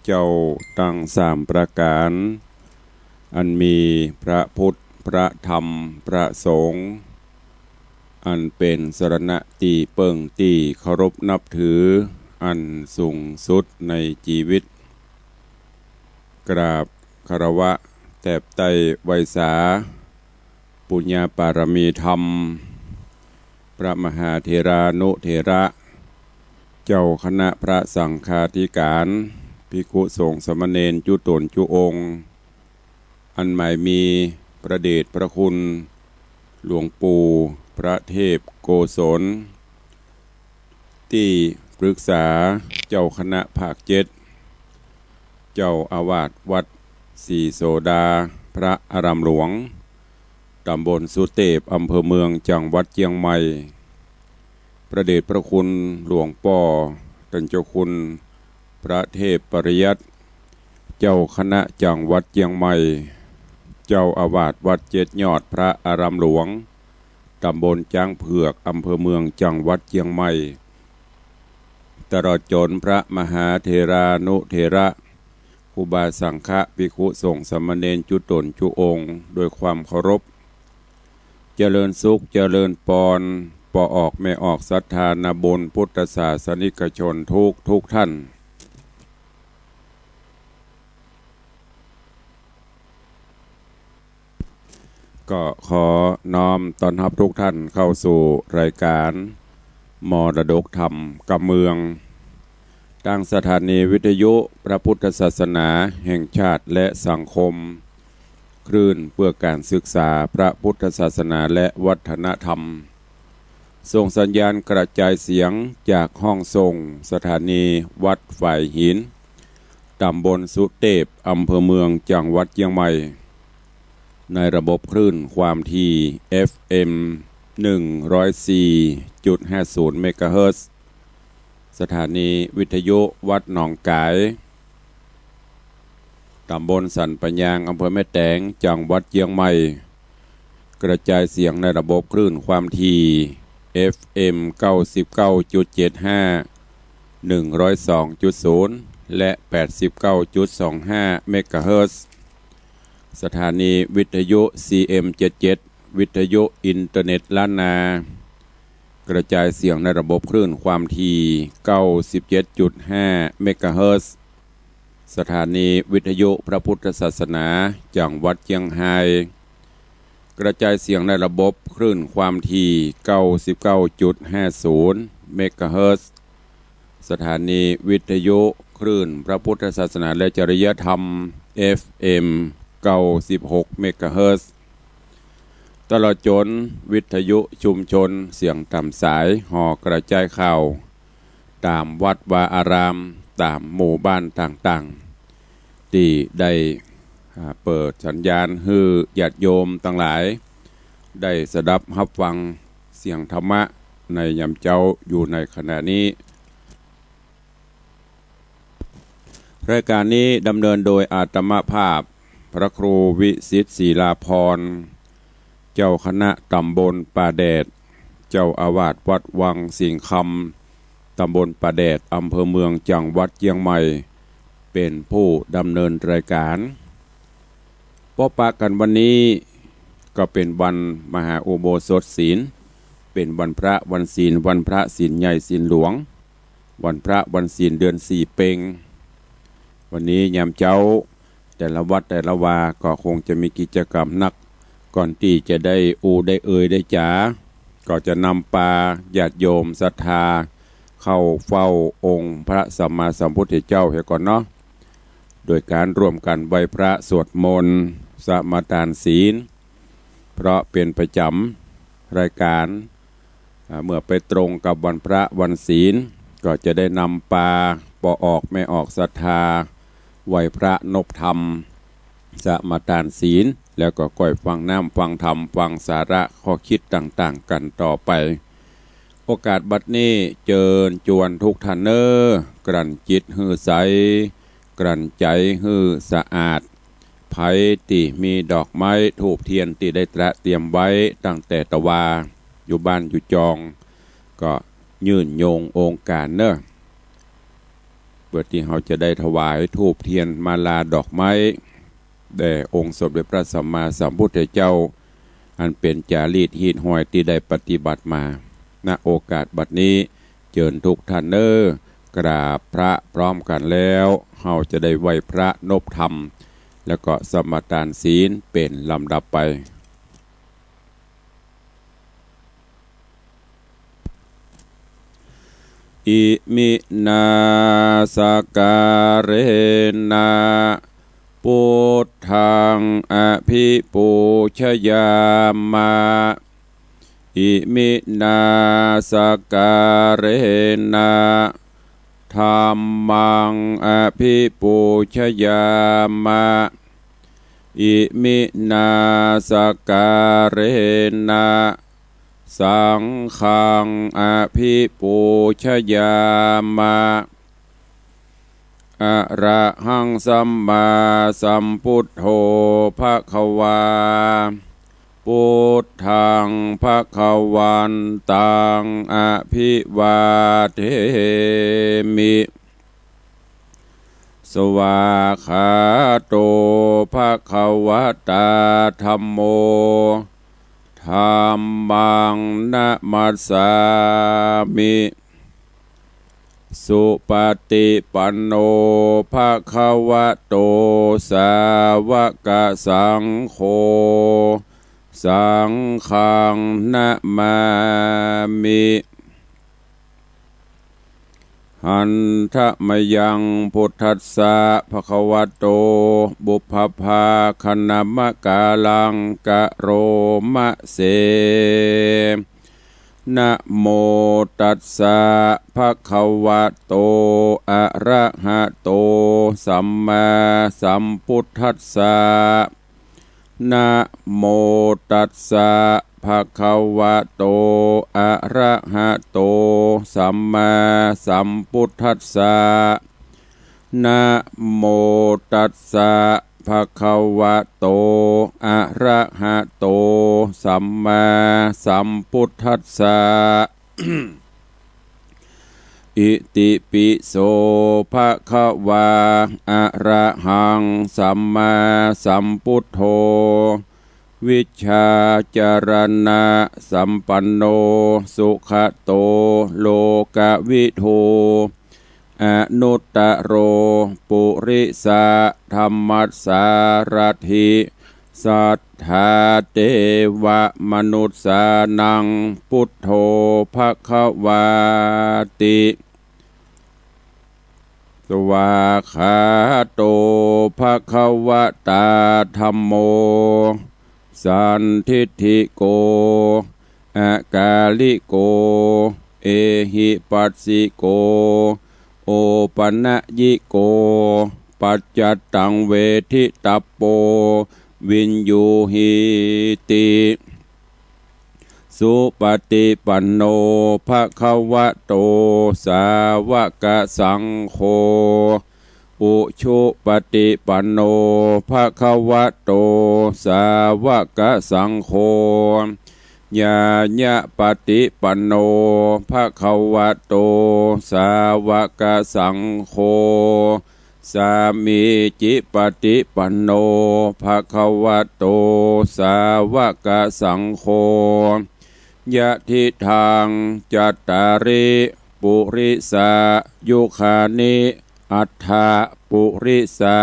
เจ้าตั้งสามประการอันมีพระพุทธพระธรรมพระสงฆ์อันเป็นสรณะตีเปิงตีเคารพนับถืออันสูงสุดในชีวิตกราบคารวะแทบไตไวสาปุญญาปารมีธรรมพระมหาเถรานุเถระเจ้าคณะพระสังฆาธิการภิกขุสงฆ์สมณเณรจุตนจุองค์อันหมายมีพระเดชพระคุณหลวงปู่พระเทพโกศลที่ปรึกษาเจ้าคณะภาค7เจ้าอาวาสวัดศรีโสดาพระอารามหลวงตำบลสุเทพอำเภอเมืองจังหวัดเชียงใหม่พระเดชพระคุณหลวงป่อท่านเจ้าคุณพระเทพปริยัติเจ้าคณะจังหวัดเชียงใหม่เจ้าอาวาสวัดเจ็ดยอดพระอารามหลวงตำบลจ้างเผือกอำเภอเมืองจังหวัดเชียงใหม่ตลอดจนพระมหาเถรานุเถระครูบาสังฆภิกขุสงฆ์สมณเณรจุตนจุองค์โดยความเคารพเจริญสุขเจริญปอนปออกไม่ออกศรัทธานาบุญพุทธศาสนิกชนทุกท่านก็ขอน้อมต้อนรับทุกท่านเข้าสู่รายการมรดกธรรมกับเมืองทางสถานีวิทยุพระพุทธศาสนาแห่งชาติและสังคมคลื่นเพื่อการศึกษาพระพุทธศาสนาและวัฒนธรรมส่งสัญญาณกระจายเสียงจากห้องส่งสถานีวัดฝ่ายหินตำบลสุเทพอำเภอเมืองจังหวัดเชียงใหม่ในระบบคลื่นความถี่ FM 104.50 เมกะเฮิรตซ์สถานีวิทยุวัดหนองกายตำบลสันปัญญางอำเภอแม่แตงจังหวัดเชียงใหม่กระจายเสียงในระบบคลื่นความถี่ FM 99.75 102.0 และ 89.25 เมกะเฮิรตซ์สถานีวิทยุ CM77 วิทยุอินเทอร์เน็ตล้านนากระจายเสียงในระบบคลื่นความถี่ 97.5 เมกะเฮิรตซ์สถานีวิทยุพระพุทธศาสนาจังหวัดเชียงรายกระจายเสียงในระบบคลื่นความถี่ 99.50 เมกะเฮิรตซ์สถานีวิทยุคลื่นพระพุทธศาสนาและจริยธรรม FM 96 เมกะเฮิรตซ์ตลอดจนวิทยุชุมชนเสียงตามสายห่อกระจายข่าวตามวัดวาอารามตามหมู่บ้านต่างๆที่ได้เปิดสัญญาณให้ญาติโยมทั้งหลายได้สดับรับฟังเสียงธรรมะในยามเจ้าอยู่ในขณะนี้รายการนี้ดำเนินโดยอาตมาภาพพระครูวิสิทธิ์ศิลาภรณ์เจ้าคณะตำบลป่าแดดเจ้าอาวาสวัดวังสิงห์คำตำบลป่าแดดอำเภอเมืองจังหวัดเชียงใหม่เป็นผู้ดำเนินรายการพบปะกันวันนี้ก็เป็นวันมหาอุโบสถศีลเป็นวันพระวันศีลวันพระศีลใหญ่ศีลหลวงวันพระวันศีลเดือน4เพ็งวันนี้ยามเช้าแต่ละวัดแต่ละวาก็คงจะมีกิจกรรมนักก่อนที่จะได้ได้ได้จ๋าก็จะนำปาญาติโยมศรัทธาเข้าเฝ้าองค์พระสัมมาสัมพุทธเจ้าให้ก่อนเนาะโดยการร่วมกันไหว้พระสวดมนต์สมาทานศีลเพราะเป็นประจำรายการเมื่อไปตรงกับวันพระวันศีลก็จะได้นำปาปอออกไม่ออกศรัทธาไหว้พระนบธรรมสมาทานศีลแล้วก็ก่อยฟังน้ำฟังธรรมฟังสาระข้อคิดต่างๆกันต่อไปโอกาสบัดนี้เจิญจวนทุกท่านกลั่นจิตหื้อใสกลั่นใจหื้อสะอาดไผ่ที่มีดอกไม้ธูปเทียนที่ได้เตรียมไว้ตั้งแต่ตะวาอยู่บ้านอยู่จองก็ยื่นโยงองค์การ พื่อที่เราจะได้ถวายธูปเทียนมาลาดอกไม้แด่องค์สมเด็จพระสัมมาสัมพุทธเจ้าอันเป็นจารีตหีดห้อยที่ได้ปฏิบัติมาณโอกาสบัดนี้เชิญทุกท่านกราบพระพร้อมกันแล้วเราจะได้ไหว้พระนบธรรมแล้วก็สมทานศีลเป็นลำดับไปอิมินาสการเรนะพุทธังอภิปูชยามะอิมินาสการเรนะธัมมังอภิปูชยามะอิมินาสการเรนะสังฆังอภิปูชยามะอะระหังสัมมาสัมพุทโธภควาพุทธังภควันตังอภิวาเทมิสวากขาโตภควตาธัมโมธัมมังนะมัสสามิสุปฏิปันโนภควโตสาวกสังโฆสังฆังนะมามิหันทะมยังพุทธัสสะภควโตบุพพาคณมกาลังกะโรมะเสนะโมตัสสะภควโตอะระหะโตสัมมาสัมพุทธัสสะนะโมตัสสะภควโตอะระหะโตสัมมาสัมพุทธัสสะนะโมตัสสะภควโตอะระหะโตสัมมาสัมพุทธัสสะ อิติปิโสภควาอะระหังสัมมาสัมพุทโธวิชชาจารณะสัมปันโนสุขโตโลกวิทูอนุตตโรปุริสะธรรมัสสารถิสัทธาเทวมนุษสานังพุทโธภควาติสวากขาโตภควตาธัมโมสันทิฏฐิโกอากาลิโกเอหิปัสสิโกโอปัญญิโกปัจจัตตังเวทิตัปโปวินยูหิติสุปฏิปันโนภควโตสาวกสังโฆอุชุปฏิปันโนภควโตสาวกสังโฆญาญะปฏิปันโนภควโตสาวกสังโฆสามีจิปฏิปันโนภควโตสาวกสังโฆยะทิทางจัตตาริปุริสายุคานิอัฏฐปุริสา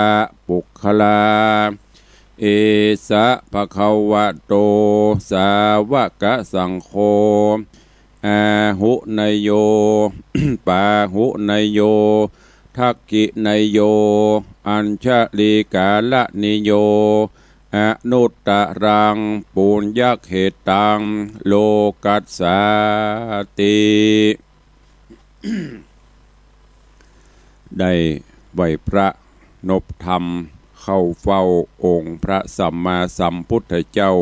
ปุคคลาเอสะภควโตสาวกสังโฆอาหุนยโย ปาหุนยโยทักกินยโยอัญชลีกาลนิโยอนุตตรังปุญญเขตังโลกัสสาติ ได้ไหวพระนบธรรมเข้าเฝ้าองค์พระสัมมาสัมพุทธเจ้า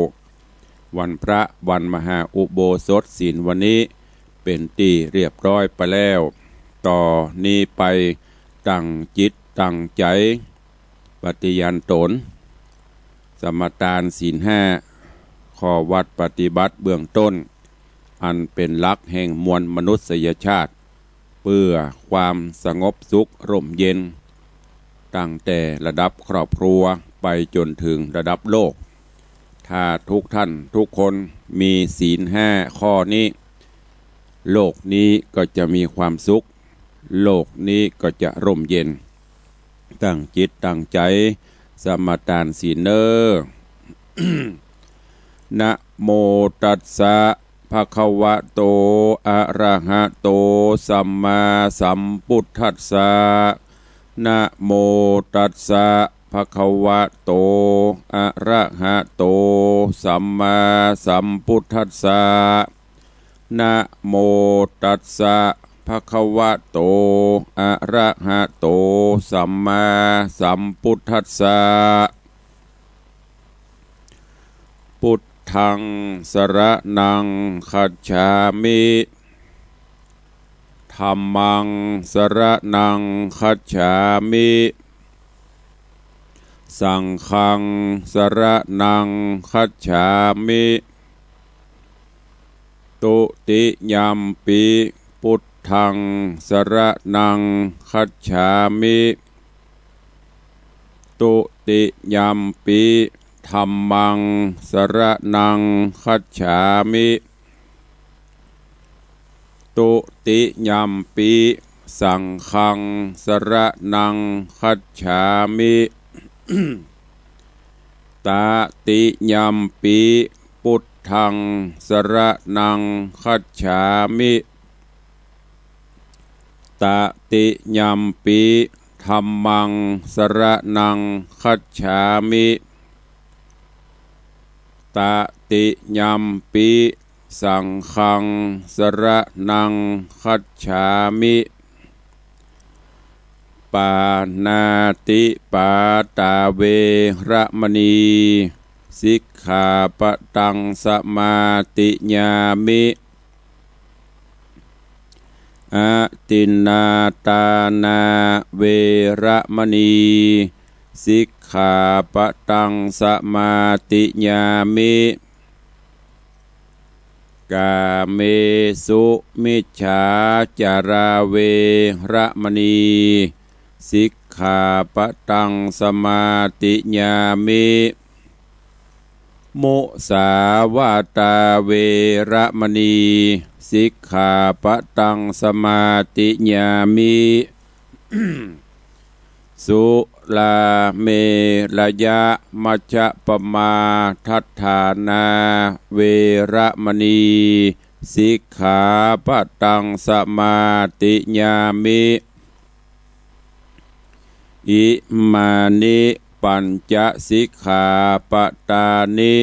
วันพระวันมหาอุโบสถศีลวันนี้เป็นที่เรียบร้อยไปแล้วต่อนี้ไปตั้งจิตตั้งใจปฏิญาณตนสมทานศีล5ข้อวัดปฏิบัติเบื้องต้นอันเป็นหลักแห่งมวลมนุษยชาติ เพื่อความสงบสุขร่มเย็นตั้งแต่ระดับครอบครัวไปจนถึงระดับโลกถ้าทุกท่านทุกคนมีศีล5 ข้อนี้โลกนี้ก็จะมีความสุขโลกนี้ก็จะร่มเย็นตั้งจิตตั้งใจสมาทานศีลเนอ นะโมตัสสะภะคะวะโตอะระหะโตสัมมาสัมพุทธัสสะนะโมตัสสะภะคะวะโตอะระหะโตสัมมาสัมพุทธัสสะนะโมตัสสะภะคะวะโตอะระหะโตสัมมาสัมพุทธัสสะพุทธังสรณังคัจฉามิธัมมังสรณังคัจฉามิสังฆังสรณังคัจฉามิตุติยัมปิพุทธังสรณังคัจฉามิตุติยัมปิธัมมังสรณังคัจฉามิตุติยัมปิสังฆังสรณังคัจฉามิ ตติยัมปิพุทธังสรณังคัจฉามิตติยัมปิธัมมังสรณังคัจฉามิตติยัมปิสังฆังสรณังคัจฉามิปานาติปาตาเวระมณีสิกขาปะตังสมาติญามิอะตินนาตานาเวระมณีสิกขาปะตังสมาติญามิกาเมสุมิจฉาจาราเวระมณีสิกขาปะตังสมาติญามิมุสาวาตาเวระมณีสิกขาปะตังสมาติญามิ สุลาเมรยะมัชฌะปมาทัฏฐานาเวระมณีสิกขาปะตังสมาติญามิอิมานิปัญจสิกขาปตานิ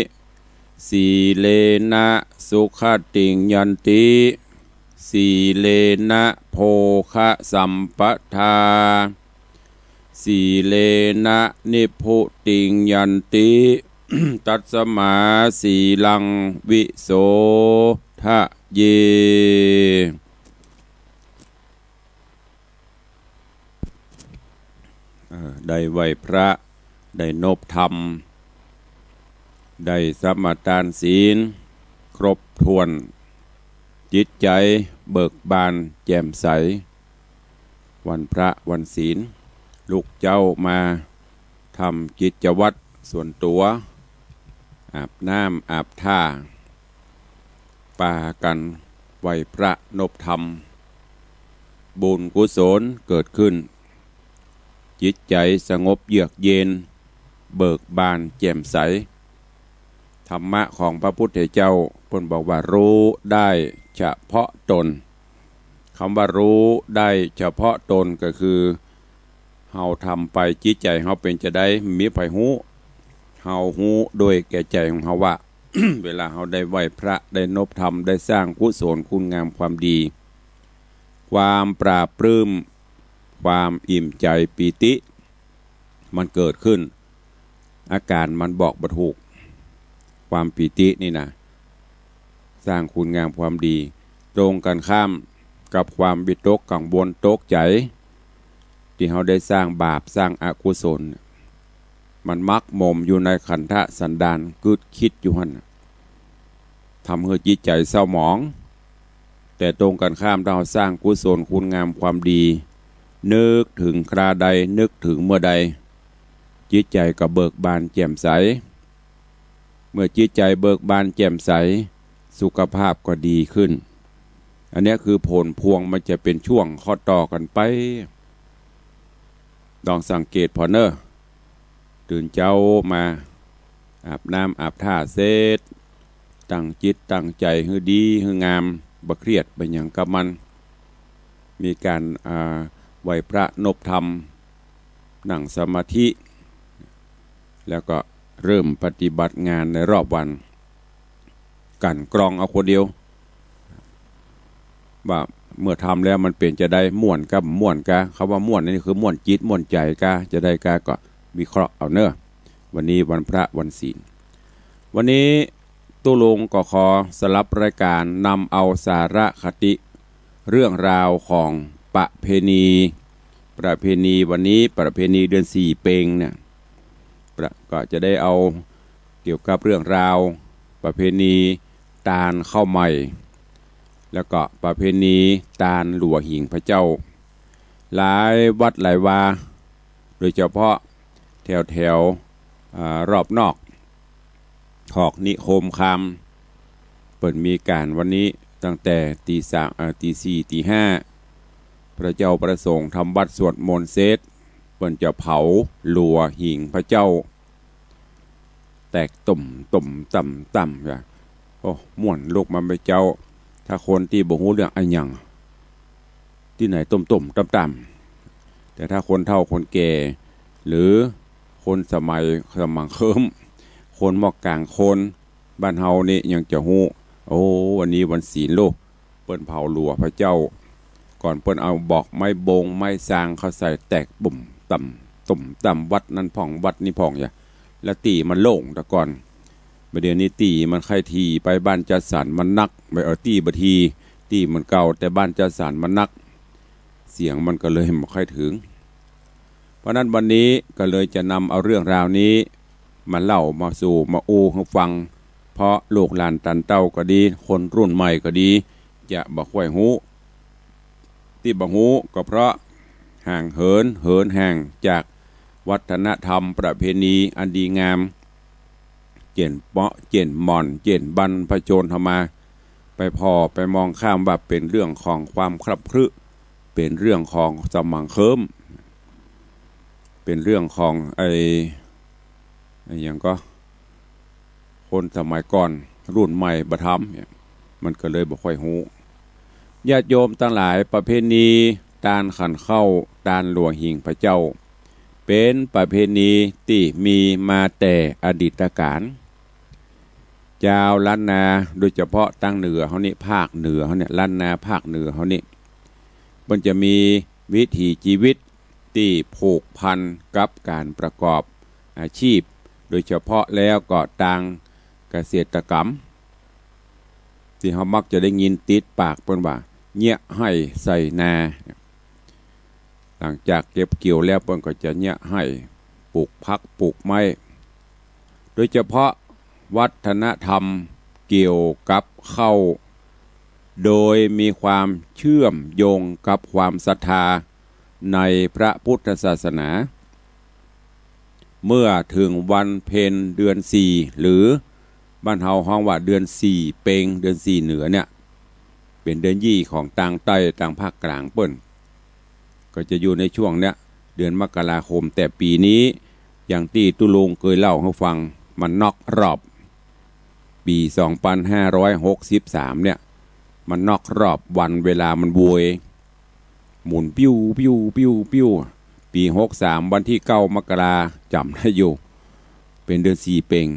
สีเลนะสุขติงยันติสีเลนะโภคะสัมปทาสีเลนะนิพุติงยันติ ตัสสมาสีลังวิโสทะเยได้ไหวพระได้นบธรรมได้สมาทานศีลครบถ้วนจิตใจเบิกบานแจ่มใสวันพระวันศีลลูกเจ้ามาทำกิจวัตรส่วนตัวอาบน้ำอาบท่าปากันไหวพระนบธรรมบุญกุศลเกิดขึ้นจิตใจสงบเยือกเย็นเบิกบานแจ่มใสธรรมะของพระพุทธเจ้าเพิ่นบอกว่ารู้ได้เฉพาะตนคำว่ารู้ได้เฉพาะตนก็คือเฮาทำไปจิตใจเฮาเป็นจะได้มีไผฮู้เฮาฮู้โดยแก่ใจของเฮาว่า เวลาเฮาได้ไหว้พระได้นบธรรมได้สร้างกุศลคุณงามความดีความปราบปลื้มความอิ่มใจปีติมันเกิดขึ้นอาการมันบอกบ่ถูกความปีตินี่นะสร้างคุณงามความดีตรงกันข้ามกับความวิตกกังวลตกใจที่เขาได้สร้างบาปสร้างอกุศลมันมักหม่มอยู่ในขันธสันดานกึดคิดอยู่หั่นทำให้จิตใจเศร้าหมอง แต่ตรงกันข้ามเราสร้างกุศลคุณงามความดีนึกถึงคราใดนึกถึงเมื่อใดจิตใจก็เบิกบานแจ่มใสเมื่อจิตใจเบิกบานแจ่มใสสุขภาพก็ดีขึ้นอันนี้คือผลพวงมันจะเป็นช่วงข้อต่อกันไปลองสังเกตพอเนอะตื่นเช้ามาอาบน้ำอาบท่าเสร็จตั้งจิตตั้งใจให้ดีให้งามบ่เครียดไปอย่างกับมันมีการไหวพระนบธรรมนั่งสมาธิแล้วก็เริ่มปฏิบัติงานในรอบวันกันกรองเอาคนเดียวว่าเมื่อทำแล้วมันเป็นจะได้ม่วนกับม่วนกะคำว่าม่วนนี่คือม่วนจิตม่วนใจกะจะได้กะก็วิเคราะห์เอาเนอะวันนี้วันพระวันศีลวันนี้ตู้ลงก็ขอสลับรายการนำเอาสาระคติเรื่องราวของประเพณีวันนี้ประเพณีเดือนสี่เปงเนี่ยก็จะได้เอาเกี่ยวกับเรื่องราวประเพณีตาลข้าวใหม่แล้วก็ประเพณีตาลหลัวหิ่งพระเจ้าหลายวัดหลายวาโดยเฉพาะแถวรอบนอกถอกนิคมคำเปิดมีการวันนี้ตั้งแต่ตีสี่ตีห้าพระเจ้าประสงค์ทำวัดสวดมนต์เสร็จเปิดจะเผาหลัวหิ่งพระเจ้าแตกตุ่มต่ำจ้ะโอ้ม่วนลูกมันไปเจ้าถ้าคนที่บ่ฮู้เรื่องอันยังที่ไหนต่ำแต่ถ้าคนเฒ่าคนแก่หรือคนสมัยสมังเคิมคนหมอกกลางคนบ้านเฮานี่ยังจะฮู้โอ้วันนี้วันศีลโลกเปิ้นเผาหลัวพระเจ้าก่อนเปิ้นเอาบอกไม้บงไม้สร้างเขาใส่แตกตุ่มต่ำวัดนั้นพ่องวัดนี้พ่องอย่าแล้วตีมันโล่งแต่ก่อนเดี๋ยวนี้ตีมันไข่ทีไปบ้านจัดสรรมันนักไปตีบทีตีมันเก่าแต่บ้านจัดสรรมันนักเสียงมันก็เลยไม่ค่อยถึงเพราะนั้นวันนี้ก็เลยจะนำเอาเรื่องราวนี้มาเล่ามาสู่มาอูให้ฟังเพราะลูกหลานตันเต้าก็ดีคนรุ่นใหม่ก็ดีจะบอกไว้หูที่บอกหูก็เพราะห่างเหินห่างจากวัฒนธรรมประเพณีอันดีงามเจนเปาะเจนหม่อนเจนบันพระโจรธรรมาไปพอไปมองข้ามว่าเป็นเรื่องของความคลับคลึเป็นเรื่องของสมังเคิมเป็นเรื่องของอย่างก็คนสมัยก่อนรุ่นใหม่ประทับมันก็เลยบ่ค่อยหูญาติโยมทั้งหลายประเพณีตาลขันเข้าตาลหลวงหิ่งพระเจ้าเป็นประเพณีที่มีมาแต่อดีตการชาวล้านนาโดยเฉพาะตั้งเหนือเขานี่ภาคเหนือเขาเนี่ยล้านนาภาคเหนือเขานี่มันจะมีวิถีชีวิตที่ผูกพันกับการประกอบอาชีพโดยเฉพาะแล้วก็ทางเกษตรกรรมที่เขามักจะได้ยินติดปากเพิ่นว่าเงี้ยให้ใส่นาหลังจากเก็บเกี่ยวแล้วเพิ่นก็จะเงี้ยให้ปลูกพักปลูกไม้โดยเฉพาะวัฒนธรรมเกี่ยวกับข้าวโดยมีความเชื่อมโยงกับความศรัทธาในพระพุทธศาสนาเมื่อถึงวันเพ็ญเดือนสี่หรือบ้านเฮาฮ้องว่าเดือนสี่เปงเดือนสี่เหนือเนี่ยเป็นเดือนยี่ของต่างใต้ต่างภาคกลางเปิ้นก็จะอยู่ในช่วงเนี้ยเดือนมกราคมแต่ปีนี้อย่างที่ตุลุงเคยเล่าให้ฟังมันนอกรอบปี2563เนี่ยมันนอกรอบวันเวลามันบวยหมุนปิ้วปี63วันที่9มกราจำได้อยู่เป็นเดือนสี่เปง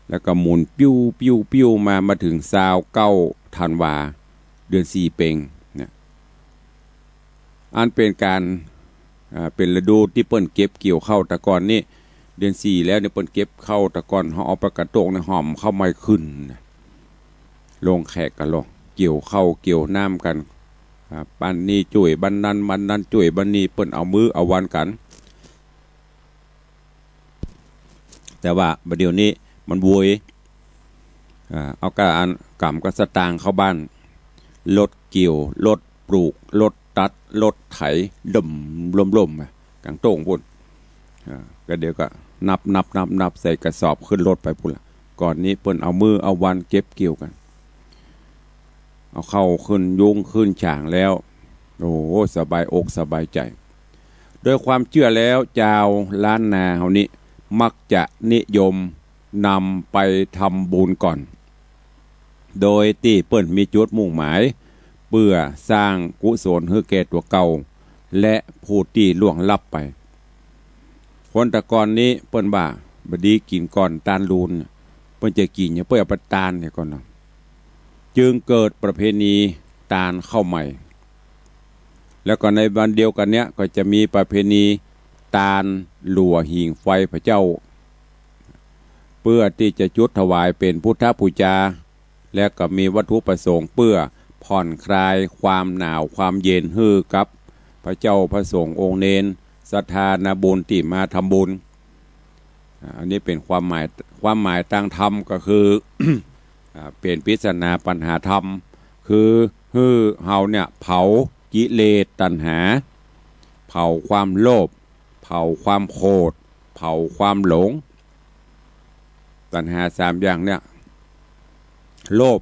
แล้วก็หมุนปิ้วมาถึง29ธันวาเดือนสี่เปงเนี่ยอันเป็นการเป็นฤดูที่เปิ้นเก็บเกี่ยวข้าวตะกอนนี่เดือนสี่แล้วเนี่ยเปิ้นเก็บข้าวตะกอนเขาเอาไปกระโตกในหอมเข้าไม่ขึ้นลงแขกกันลงเกี่ยวข้าวเกี่ยวน้ำกันบ้านนี้จุ่ยบ้านนั้นจุ่ยบ้านนี้เปิ้นเอามือเอาวันกันแต่ว่าประเดี๋ยวนี้มันบวยเอาการกำกับสตางค์เข้าบ้าน รถเกี่ยวรถปลูกรถตัดรถไถดมล่มๆกลางโต้งพุ่นก็เดี๋ยวก็นับใส่กระสอบขึ้นรถไปพุ่นละก่อนนี้เปิ้นเอามือเอาวันเก็บเกี่ยวกันเอาเข้าขึ้นยุงขึ้นฉางแล้วโอ้สบายอกสบายใจโดยความเชื่อแล้วเจ้าล้านนาเฮานี้มักจะนิยมนำไปทำบุญก่อนโดยที่เปิ้นมีจุดมุ่งหมายเพื่อสร้างกุศลให้แก่ตัวเก่าและผู้ที่ล่วงลับไปคนตะกอนนี้เปิ้นบ่าบดีกินก่อนตาลลูนเปิ้นจะกินเนี่ยเปิ้นเอาไปตาลเนี่ยก่อนเนาะจึงเกิดประเพณีตาลเข้าใหม่แล้วก็ในวันเดียวกันเนี้ยก็จะมีประเพณีตาลหลัวหิ่งไฟพระเจ้าเพื่อที่จะจุดถวายเป็นพุทธบูชาและก็มีวัตถุประสงค์เพื่อผ่อนคลายความหนาวความเย็นให้กับพระเจ้าพระสงฆ์องค์เนนศรัทธานาบุญที่มาทำบุญอันนี้เป็นความหมายทางธรรมก็คือ เป็นพิจารณาปัญหาธรรมคือเฮาเนี่ยเผากิเลสตัณหาเผาความโลภเผาความโกรธเผาความหลงตัณหา3อย่างเนี่ยโลภ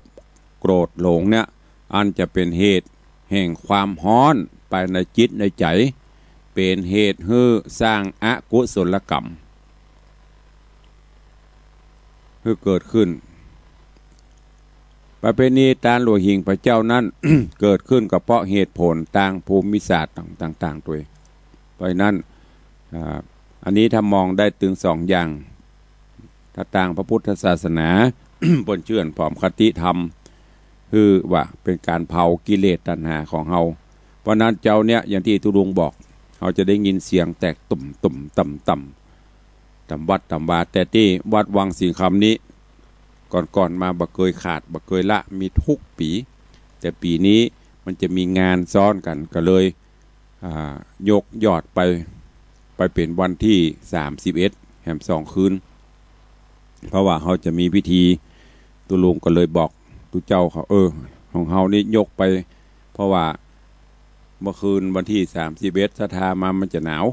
โกรธหลงเนี่ยอันจะเป็นเหตุแห่งความฮ้อนไปในจิตในใจเป็นเหตุให้สร้างอกุศลกรรมให้เกิดขึ้นประเพณีตาลหลวงหิ่งพระเจ้านั้น เกิดขึ้นก็เพราะเหตุผลทางภูมิศาสตร์ต่างๆตัวเพราะนั้นอันนี้ถ้ามองได้ถึง2อย่างถ้าต่างพระพุทธศาสนา บนเชื่อนผอมคติธรรมคือว่าเป็นการเผากิเลสตัณหาของเฮาเพราะนั้นเจ้าเนี่ยอย่างที่ทุลุงบอกเราจะได้ยินเสียงแตกตุ่มต่ำวัดต่ำวาแต่ที่วัดวังสิงคำนี้ก่อนมาบ่เคยขาดบ่เคยละมีทุกปีแต่ปีนี้มันจะมีงานซ้อนกันก็เลยยกยอดไปเป็นวันที่31แห่ง2 คืนเพราะว่าเขาจะมีพิธีตุลุงก็เลยบอกตุเจ้าเขาของเฮานี่ยกไปเพราะว่าเมื่อคืนวันที่31ศรัทธามามันจะหนาว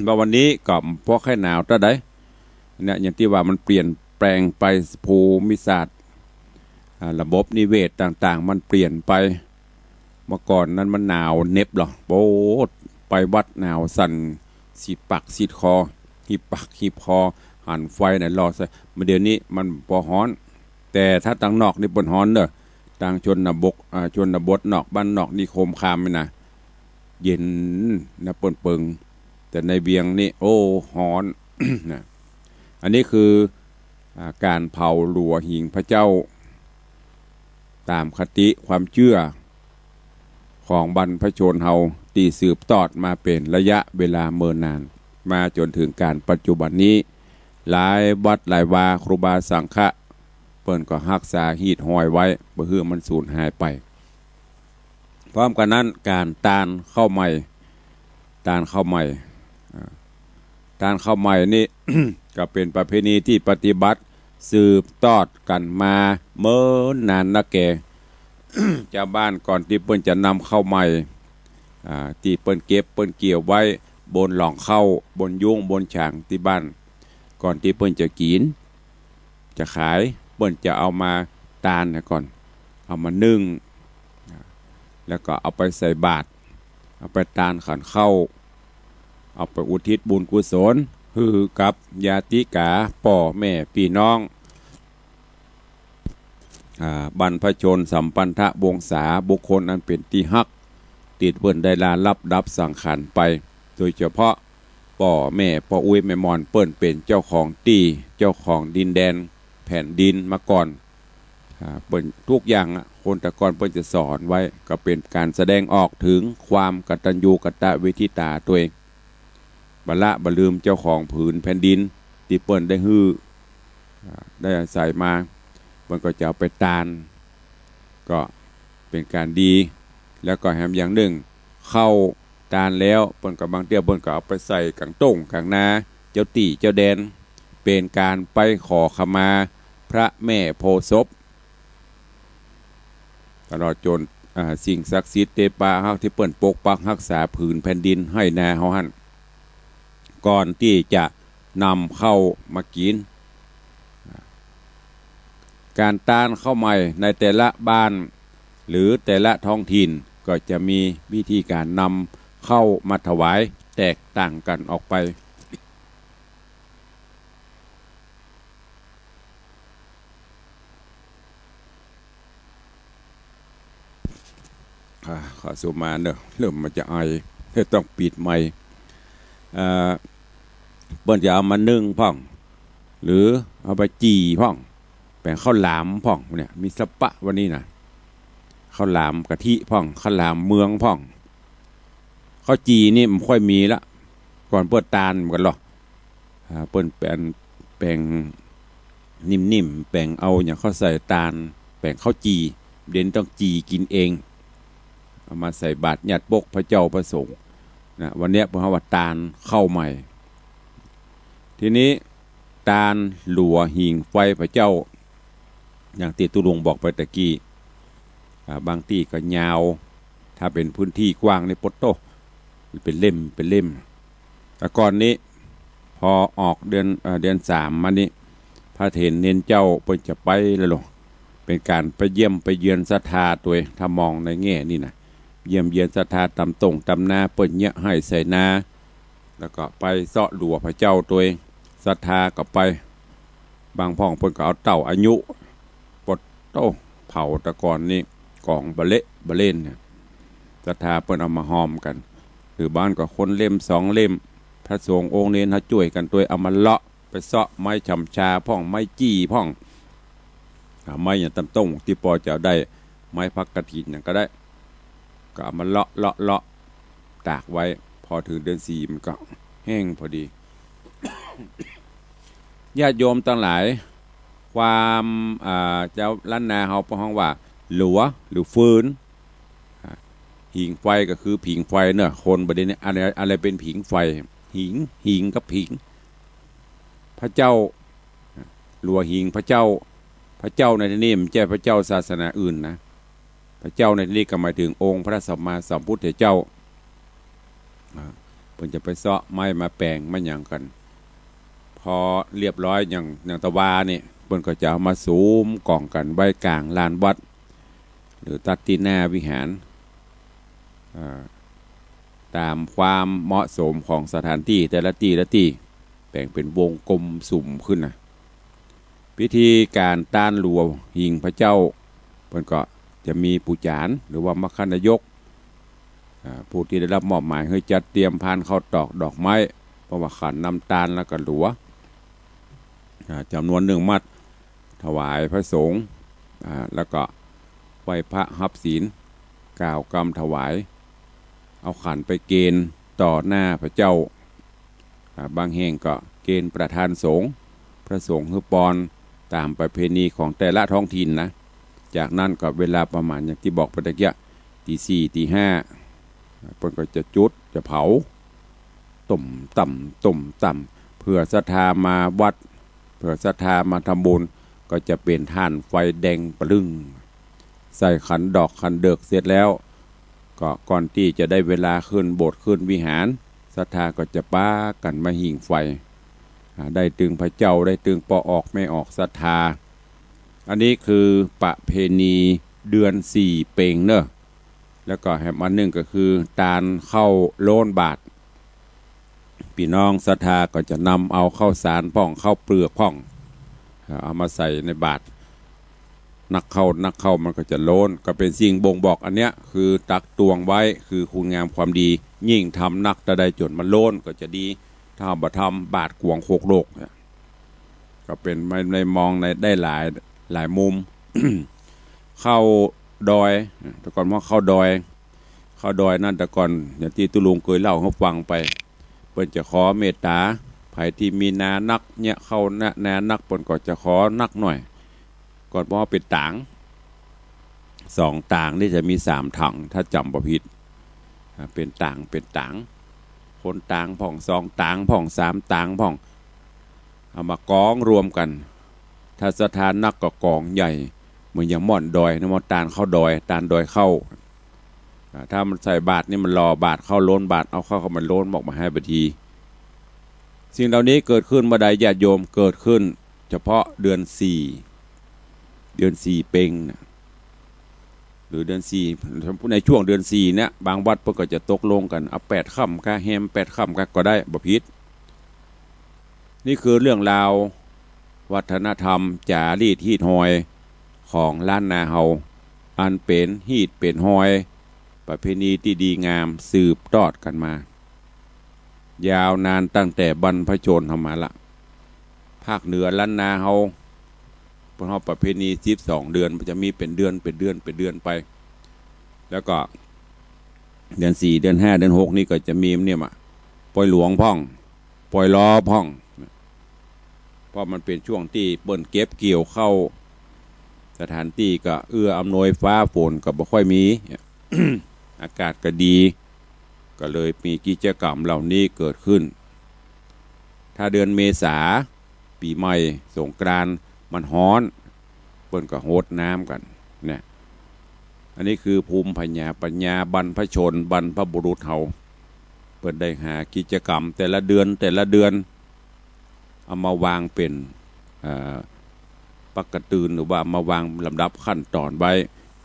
ว่าวันนี้ก็เพราะแค่หนาวตะได้เนี่ยอย่างที่ว่ามันเปลี่ยนแปลงไปภูมิศาสตร์ระบบนิเวศต่างๆมันเปลี่ยนไปเมื่อก่อนนั้นมันหนาวเน็บหรอโป๊ดไปวัดหนาวสั่นสีปากสีคอหีบปากหีบคอหันไฟไหนรอซะเดี๋ยวนี้มันพอฮ้อนแต่ถ้าต่างนอกนี่บนฮ้อนเด้อต่างชนบทนอกบ้านนอกนิคมคามนี่นะเย็นนะเปิงแต่ในเวียงนี่โอ้ฮ้อน นะอันนี้คือการเผาหลัวหิ่งพระเจ้าตามคติความเชื่อของบรรพชนเฮาที่สืบทอดมาเป็นระยะเวลาเนิ่นนานมาจนถึงการปัจจุบันนี้หลายวัดหลายวาครูบาสังฆะเปิ้นก็รักษาหีดห้อยไว้บ่ให้มันสูญหายไปพร้อมกันนั้นการตานเข้าใหม่นี่ ก็เป็นประเพณีที่ปฏิบัติสืบทอดกันมาเมื่อนานนักแก่ ชาวบ้านก่อนที่เปิ้นจะนำเข้าใหม่ที่เปิ้นเก็บเปิ้นเกี่ยวไว้บนหล่องเข้าบนยุ้งบนฉางที่บ้านก่อนที่เปิ้นจะกินจะขายเปิ้นจะเอามาตานก่อนเอามานึ่งแล้วก็เอาไปใส่บาตรเอาไปตานขันเข้าเอาไปอุทิศบุญกุศลฮือกับญาติกาพ่อแม่พี่น้องบรรพชนสัมปันธะวงศาบุคคลอันเป็นที่ฮักติดเปิ้นได้ลารับดับสังขารไปโดยเฉพาะพ่อแม่พ่ออุ้ยแม่มอนเปิ้นเป็นเจ้าของที่เจ้าของดินแดนแผ่นดินมาก่อนเปิ้นทุกอย่างคนแต่ก่อนเปิ้นจะสอนไว้ก็เป็นการแสดงออกถึงความกตัญญูกตเวทิตาตัวเองบ่ละบ่ลืมเจ้าของผืนแผ่นดินที่เปิ้นได้ได้อาศัยมามันก็จะเอาไปตานก็เป็นการดีแล้วก็แถมอย่างหนึ่งเข้าตานแล้วเปิ้นก็บางเที่ยวเปิ้นก็เอาไปใส่กลางต้งกลางนาเจ้าตี่เจ้าแดนเป็นการไปขอขมาพระแม่โพธิ์ศพตลอดจน สิ่งศักดิ์สิทธิ์เตปาฮักที่เปิ้นปกปักรักษาผืนแผ่นดินให้แน่เฮาหั่นก่อนที่จะนำเข้ามากินการต้านเข้าใหม่ในแต่ละบ้านหรือแต่ละท้องถิ่นก็จะมีวิธีการนำเข้ามาถวายแตกต่างกันออกไปขอสุมาเนอะเริ่มมันจะไอต้องปิดไมค์เปิ้นจะเอามานึ่งพ่องหรือเอาไปจีพ่องแป่งข้าวหลามพ่องเนี่ยมีสปะวันนี้นะข้าวหลามกะทิพ่องข้าวหลามเมืองพ่องข้าวจีนี่มันค่อยมีละก่อนเปิดตาลเหมือนกันหรอเปิ้นแป้งนิ่มๆแป้งเอาอย่างข้าวใส่ตาลแป้งข้าวจีเด่นต้องจีกินเองเอามาใส่บาตรญาติปกพระเจ้าประสงค์นะวันนี้พระว่าตาลเข้าใหม่ทีนี้ตาลหลัวหิ่งไฟพระเจ้าอย่างที่ตุลุงบอกไปตะกี้บางที่ก็ยาวถ้าเป็นพื้นที่กว้างในปดโตเป็นเล่มแต่ก่อนนี้พอออกเดือน3มานี้พระเถรเน้นเจ้าเพิ่นจะไปแล้วหรอเป็นการไปเยี่ยมไปเยือนศรัทธาตัวถ้ามองในแง่นี่นะเยี่ยมเยือนศรัทธาตำนาเปิ้นเนี่ยให้ใส่นาแล้วก็ไปเสาะหลัวพระเจ้าตัวศรัทธาก็ไปบางพ่องเพิ่นก็เอาเต่าอายุปดโตเผาตะกอนนี่กองบะเล่นเนี่ยศรัทธาเปิ้นเอามาหอมกันหรือบ้านก็คนเล่ม2 เล่มพระสงฆ์องค์เน้นเขาช่วยกันตัวเอามาเลาะไปเสาะไม้ฉ่ำชาพ่องไม้จี้พ่องไม้อย่างตำต้งที่ปอจะได้ไม้พักกระถินอย่างก็ได้ก็เอามาเลาะตากไว้พอถึงเดือน4มันก็แห้งพอดี ญาติโยมทั้งหลายความเจ้าล้านนาเฮาพห้องว่าหลัวหรือฟืนหิ่งไฟก็คือผิงไฟเนอะคนประเด็นนี้อะไรเป็นผิงไฟหิ่งกับผิงพระเจ้าหลัวหิ่งพระเจ้าในที่นี้ไม่ใช่พระเจ้าศาสนาอื่นนะพระเจ้าในที่นี้ก็หมายถึงองค์พระสัมมาสัมพุทธเจ้าเพิ่นจะไปเสาะไม้มาแปลงมาหยังกันพอเรียบร้อยอย่างตะวานี่เพิ่นก็จะเอามาสูมกล่องกันไว้กลางลานวัดหรือตัดที่หน้าวิหารตามความเหมาะสมของสถานที่แต่ละที่แบ่งเป็นวงกลมสุ่มขึ้นนะพิธีการต้านหลัวหิ่งพระเจ้าเพิ่นก็จะมีปู่จานหรือว่ามัคคนายกผู้ที่ได้รับมอบหมายให้จัดเตรียมพานข้าวตอกดอกไม้เพราะว่าขันน้ำตาลแล้วก็หลัวจำนวน1 มัดถวายพระสงฆ์แล้วก็ไหว้พระหับศีลกล่าวกรรมถวายเอาขันไปเกณฑ์ต่อหน้าพระเจ้าบางแห่งก็เกณฑ์ประธานสงฆ์พระสงฆ์ฮือปอนตามประเพณีของแต่ละท้องถิ่นนะจากนั้นก็เวลาประมาณอย่างที่บอกไปตะกี้ตี 4 ตี 5เพิ่นก็จะจุดจะเผาตุ่มต่ำเพื่อศรัทธามาวัดเพื่อศรัทธามาทำบุญก็จะเป็นท่านไฟแดงปรึ้งใส่ขันดอกขันเดือกเสร็จแล้วก็ก่อนที่จะได้เวลาขึ้นโบสถ์ขึ้นวิหารศรัทธาก็จะป้ากันมาหิ่งไฟได้ตึงพระเจ้าได้ตึงปอออกไม่ออกศรัทธาอันนี้คือประเพณีเดือน4เป่งเนอะแล้วก็แหมอันนึงก็คือตาลเข้าโลนบาทพี่น้องศรัทธาก็จะนำเอาข้าวสารพ่องข้าวเปลือกพ่องเอามาใส่ในบาทนักเข้ามันก็จะโลนก็เป็นสิ่งบ่งบอกอันเนี้ยคือตักตวงไว้คือคุณงามความดียิ่งทำนักแต่ใดจนมันโลนก็จะดีถ้าบ่ทำบาทกวงโคกโลกก็เป็นในมองในได้หลายมุม เข้าดอยแต่ก่อนว่าเข้าดอยนั่นแต่ก่อนอย่างที่ตุลุงเคยเล่าให้ฟังไปเปิ้นจะขอเมตตาไผที่มีนานักเนี่ยเข้านานักเปิ้นก็จะขอนักหน่อยก่อนเพราะว่าเป็นต่าง2 ต่างนี่จะมี3 ถังถ้าจำบ่ผิดเป็นต่างคนต่างพ่อง2 ต่างพ่อง3 ต่างพ่องเอามากองรวมกันถ้าสถานนักก็กองใหญ่เหมือนอย่างม่อนดอยนะม่อนตาลเข้าดอยตาลดอยเข้า ถ้ามันใส่บาทนี่มันรอบาทเข้าล้นบาทเอาเข้ามันล้นบอกมาให้บัดทีสิ่งเหล่านี้เกิดขึ้นเมื่อใดญาติโยมเกิดขึ้นเฉพาะเดือน4เพ็งนะหรือเดือน4ในช่วงเดือน4เนี่ยบางวัดเพิ่นก็จะตกลงกันเอา8 ค่ำกะแฮม8 ค่ำก็ได้บ่ผิดนี่คือเรื่องราววัฒนธรรมจารีตฮีดหอยของล้านนาเฮาอันเป็นฮีดเป็นหอยประเพณีที่ดีงามสืบทอดกันมายาวนานตั้งแต่บรรพชนทำมาละภาคเหนือล้านนาเฮาเพราะประเพณี12 เดือนมันจะมีเป็นเดือนไปแล้วก็เดือน4เดือน5เดือน6นี่ก็จะมีเนี่ยมาปล่อยหลวงพ่องปล่อยล้อพ่องเพราะมันเป็นช่วงที่เปิ้นเก็บเกี่ยวเข้าสถานที่ก็เอื้ออำนวยฟ้าฝนก็บ่ค่อยมี อากาศก็ดีก็เลยมีกิจกรรมเหล่านี้เกิดขึ้นถ้าเดือนเมษาปีใหม่สงกรานต์มันฮ้อนเปิ้นก็โหดน้ำกันเนี่ยอันนี้คือภูมิปัญญาบรรพชนบรรพบุรุษเฮาเปิ้นได้หากิจกรรมแต่ละเดือนเอามาวางเป็นปกติหรือว่ามาวางลำดับขั้นตอนไว้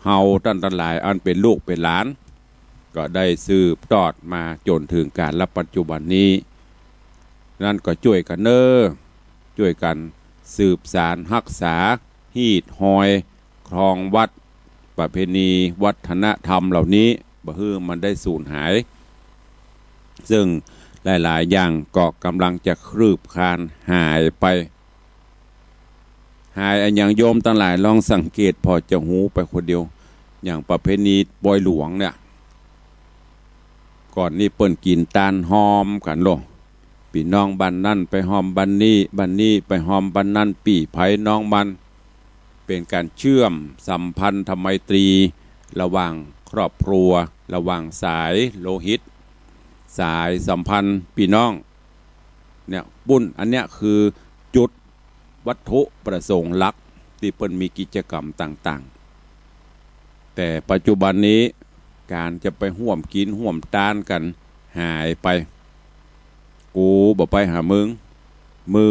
เฮาท่านทั้งหลายอันเป็นลูกเป็นหลานก็ได้สืบทอดมาจนถึงการรับปัจจุบันนี้นั่นก็ช่วยกันช่วยกันสืบสารรักษาฮีดหอยครองวัดประเพณีวัฒนธรรมเหล่านี้บ่ฮื้อมันได้สูญหายซึ่งหลายๆอย่างก็กำลังจะคลืบคลานหายไปหายอย่างโยมทั้งหลายลองสังเกตพอจะหูไปคนเดียวอย่างประเพณีปล่อยหลวงเนี่ยก่อนนี้เปิ้นกินตาลหอมกันโลพี่น้องบ้านนั่นไปหอมบ้านนี้ไปหอมบ้านนั่นปี่ไผ่น้องมันเป็นการเชื่อมสัมพันธไมตรีระหว่างครอบครัวระหว่างสายโลหิตสายสัมพันธ์พี่น้องเนี่ยบุญอันเนี้ยคือจุดวัตถุประสงค์หลักที่เปิ้นมีกิจกรรมต่างๆแต่ปัจจุบันนี้การจะไปห่วมกินห่วมตานกันหายไปกูบ่ไปหามึ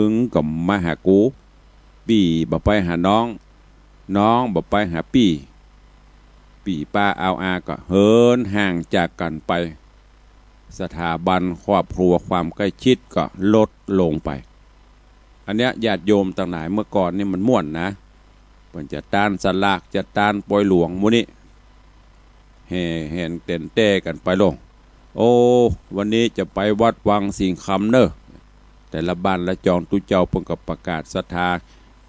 งก็มาหากูปี่บ่ไปหาน้องบ่ไปหาปี่ป้าเอาอาก็เหินห่างจากกันไปสถาบันครอบครัวความใกล้ชิดก็ลดลงไปอันเนี้ยญาติโยมต่างหลายเมื่อก่อนนี่มันม่วนนะเพิ่นจะต้านสลากจะต้านปล่อยหลวงมื้อนี้เห็นเต้นเต้กันไปลงโอ้วันนี้จะไปวัดวังสิงคำเนอะแต่ละบ้านละจองตุเจ้าเพิ่นก็ประกาศศรัทธา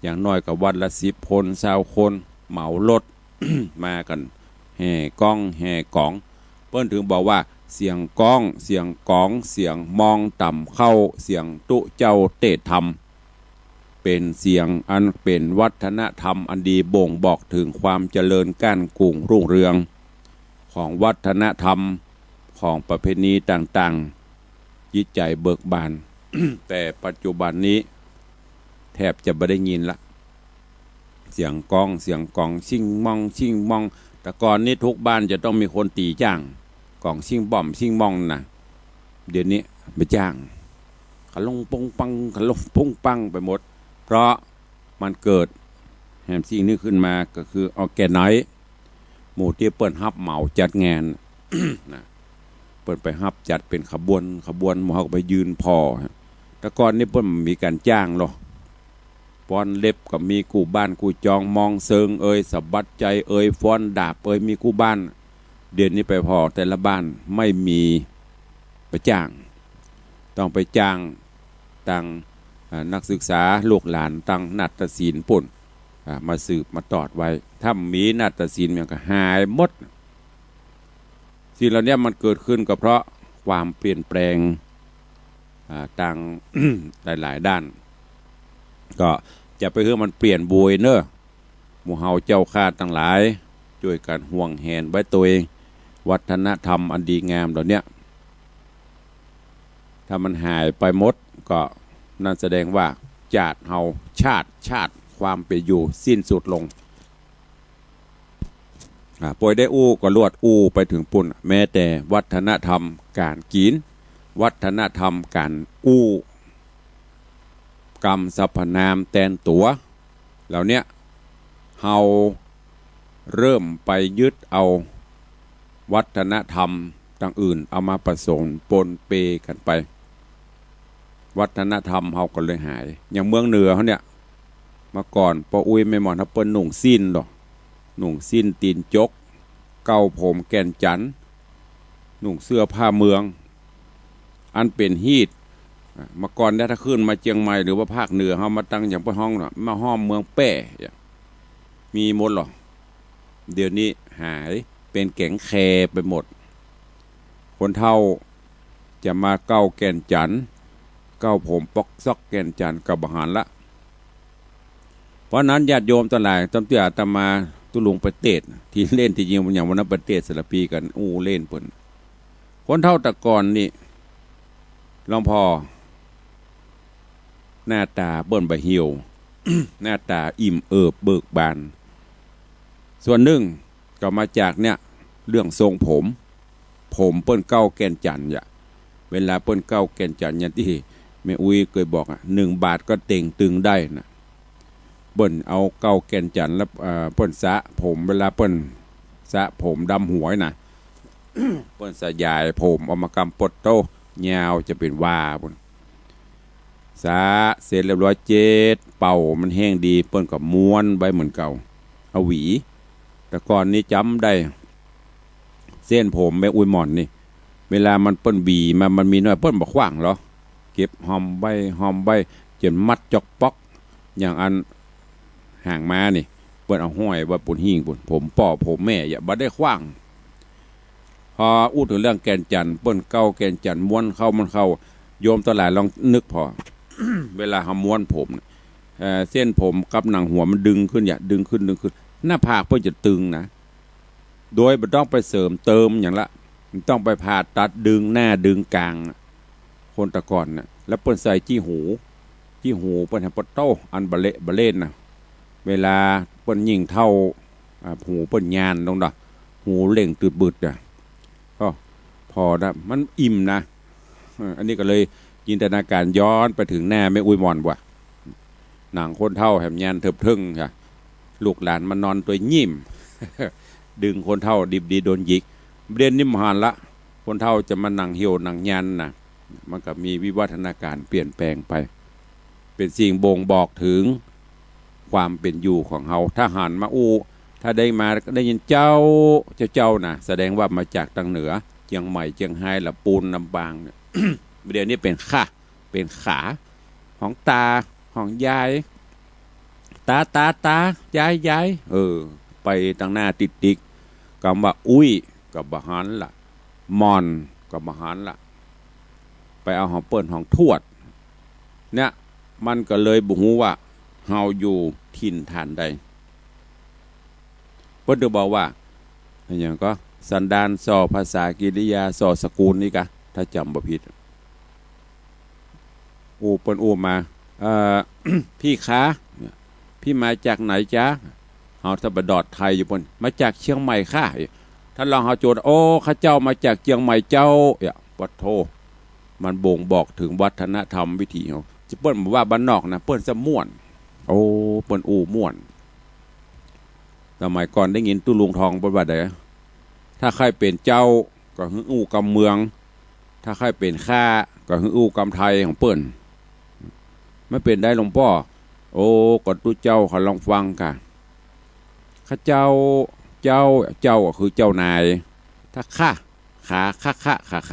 อย่างน้อยกับวันละ10 คน20 คนเหมารถ มากันแห่ก้องแห่กองเพิ่นถึงบอกว่าเสียงก้องเสียงกองเสียงมองต่ำเข้าเสียงตุเจ้าเตะธรรมเป็นเสียงอันเป็นวัฒนธรรมอันดีบ่งบอกถึงความเจริญก้านกุ่งรุ่งเรืองของวัฒนธรรมของประเพณีต่างๆจิตใจเบิกบาน แต่ปัจจุบันนี้แทบจะไม่ได้ยินละเสียงกองชิ่งมองแต่ก่อนนี้ทุกบ้านจะต้องมีคนตีจ้างกองชิ่งบ่อมชิ่งมองนะเดี๋ยวนี้ไม่จ้างขลงปงปังไปหมดเพราะมันเกิดแหมสิ่งนี้ขึ้นมาก็คือออร์แกไนซ์หมู่ที่เปิ้นฮับเหมาจัดงาน นะเปิ้นไปฮับจัดเป็นขบวนหมู่เฮาก็ไปยืนพอแต่ก่อนนี้เปิ้นมีการจ้างหรอฟ้อนเล็บกับมีกูบ้านกูจองมองเซิงสะบัดใจฟ้อนดาบมีกูบ้านเดี๋ยวนี้ไปพอแต่ละบ้านไม่มีไปจ้างต้องไปจ้างตั้งนักศึกษาลูกหลานตั้งนาฏศิลป์ปุ่นมาสืบมาตอดไว้ถ้ามีนาฏศิลป์มันก็หายหมดสิ่งเหล่านี้มันเกิดขึ้นก็เพราะความเปลี่ยนแปลงต่าง หลายๆด้านก็จะไปเพื่อมันเปลี่ยนบุยเนอะหมู่เฮาเจ้าข้าทั้งหลายช่วยกันห่วงแหนไว้ตัวเองวัฒนธรรมอันดีงามเหล่านี้ถ้ามันหายไปหมดก็นั่นแสดงว่าชาติความเป็นอยู่สิ้นสุดลง ป่วยได้อู้ก็ลวดอู้ไปถึงปุ่นแม้แต่วัฒนธรรมการกินวัฒนธรรมการอู้กรรมสรรพนามแตนตัวเหล่านี้เฮาเริ่มไปยึดเอาวัฒนธรรมต่างอื่นเอามาผสมปนเปกันไปวัฒนธรรมเฮาก็เลยหายอย่างเมืองเหนือเขาเนี่ยเมื่อก่อนปออุ้ยไม่หมอนเขาเปิ้นหนุ่งสิ้นหรอกหนุ่งสิ้นตีนจกเก้าผมแก่นจันหนุ่งเสื้อผ้าเมืองอันเป็นฮีตเมื่อก่อนถ้าขึ้นมาเชียงใหม่หรือว่าภาคเหนือเขามาตั้งอย่างไปห้องเนาะมาห้อมเมืองแป้มีหมดหรอเดี๋ยวนี้หายเป็นแก๋งแคไปหมดคนเฒ่าจะมาเก้าแก่นจันเก้าผมปอกซอกแก่นจันกับบหารละเพราะนั้นญาติโยมทั้งหลายตั้งแต่อาตมาตุลุงประเทศที่เล่นที่ยิงอย่างวันนั้นประเทศสารปีกันอู้เล่นเปิ่นคนเฒ่าตะกอนนี่หลวงพ่อหน้าตาเบิ่นใบเหี่ยว หน้าตาอิ่มเอิบเบิกบานส่วนหนึ่งก็มาจากเนี่ยเรื่องทรงผมเปิ้นเก้าแก่นจันเนี่ยเวลาเปิ้นเก้าแก่นจันอย่างที่แม่อุ้ยเคยบอก1 บาทก็เต่งตึงได้นะเปิ้นเอาเก้าแก่นจันแล้วเปิ้นสระผมเวลาเปิ้นสระผมดำหัวนะ เปิ้นสยายผมเอามากำปดโตยาวจะเป็นว่าพุ่นสระเสร็จเรียบร้อยเจ็ดเป่ามันแห้งดีเปิ้นก็ม้วนไว้เหมือนเก่าเอาหวีแต่ก่อนนี้จำได้เส้นผมแม่อุ้ยหม่อนนี่เวลามันเปิ้นบีมันมีน้อยเปิ้นบ่ขว้างหรอเก็บหอมใบจนมัดจอกป๊อกอย่างอันห่างมานี่เปิ้นเอาห้อยว่าปุ่นหิ้งปุ่นผมป่อผมแม่อย่าบ่ได้ขว้างพออู้ถึงเรื่องแกนจันเปิ้นเก้าแกนจันม้วนเข้ามันเข้าโยมตลาดลองนึกพอ เวลาเฮาม้วนผมเส้นผมกับหนังหัวมันดึงขึ้นอย่าดึงขึ้นหน้าผากเพิ่นจะตึงนะโดยไม่ต้องไปเสริมเติมอย่างละมันต้องไปผ่าตัดดึงหน้าดึงกลางคนตะก่อนน่ะแล้วเปิ้นใส่จี้หูเปิ้นให้ปดโตอันบะเล่นนะเวลาเปิ้นยิงเท่าหูเปิ้นยานตรงดอกหูเล่งตืดบึดอ่ะก็พอนะมันอิ่มนะอันนี้ก็เลยจินตนาการย้อนไปถึงหน้าแม่อุ้ยมอนว่ะหนังคนเท่าแหมยานเถิบทึ่งค่ะลูกหลานมันนอนตัวยิ้ม ดึงคนเท่าดิบดีโดนยิกเรียนนิมหานละคนเท่าจะมานั่งเหี่ยวนั่งยันนะมันก็มีวิวัฒนาการเปลี่ยนแปลงไปเป็นสิ่งบ่งบอกถึงความเป็นอยู่ของเฮาถ้าหันมาอู้ถ้าได้มาได้ยินเจ้านะแสดงว่ามาจากทางเหนือเชียงใหม่เชียงรายละปูนลำปาง เดี๋ยวนี้เป็นขาของตาของยายตายายไปทางหน้าติดคำว่าอุ้ยกับบะหันละมอนกับบะหันละไปเอาของเปิ้นของทวดเนี่ยมันก็เลยบุหูว่าเฮาอยู่ถิ่นฐานใดเปิ้นจะบอกว่าอย่างก็สันดานสอภาษากิริยาสอสกุลนี่กะถ้าจำบ่ผิดเปิ้นมาพี่คะพี่มาจากไหนจ๊ะเฮาถ้าบดอดไทยอยู่เปิ้นมาจากเชียงใหม่ค่ะท่านลองเฮาโจทย์ข้าเจ้ามาจากเชียงใหม่เจ้าวัดโทมันบ่งบอกถึงวัฒนธรรมวิถีเฮาจะเปิ้นบอกว่าบ้านนอกนะเปิ้นจะม่วนเปิ้นม่วนสมัยก่อนได้ยินตู้ลุงทองเปิ้นว่าได้ถ้าใครเป็นเจ้าก็ฮึอู้กำเมืองถ้าใครเป็นข้าก็ฮึอู้กำไทยของเปิ้นไม่เป็นได้หลวงพ่อก็ตู้เจ้าเขาลองฟังค่ะข้าเจ้าก็คือเจ้านายถ้าข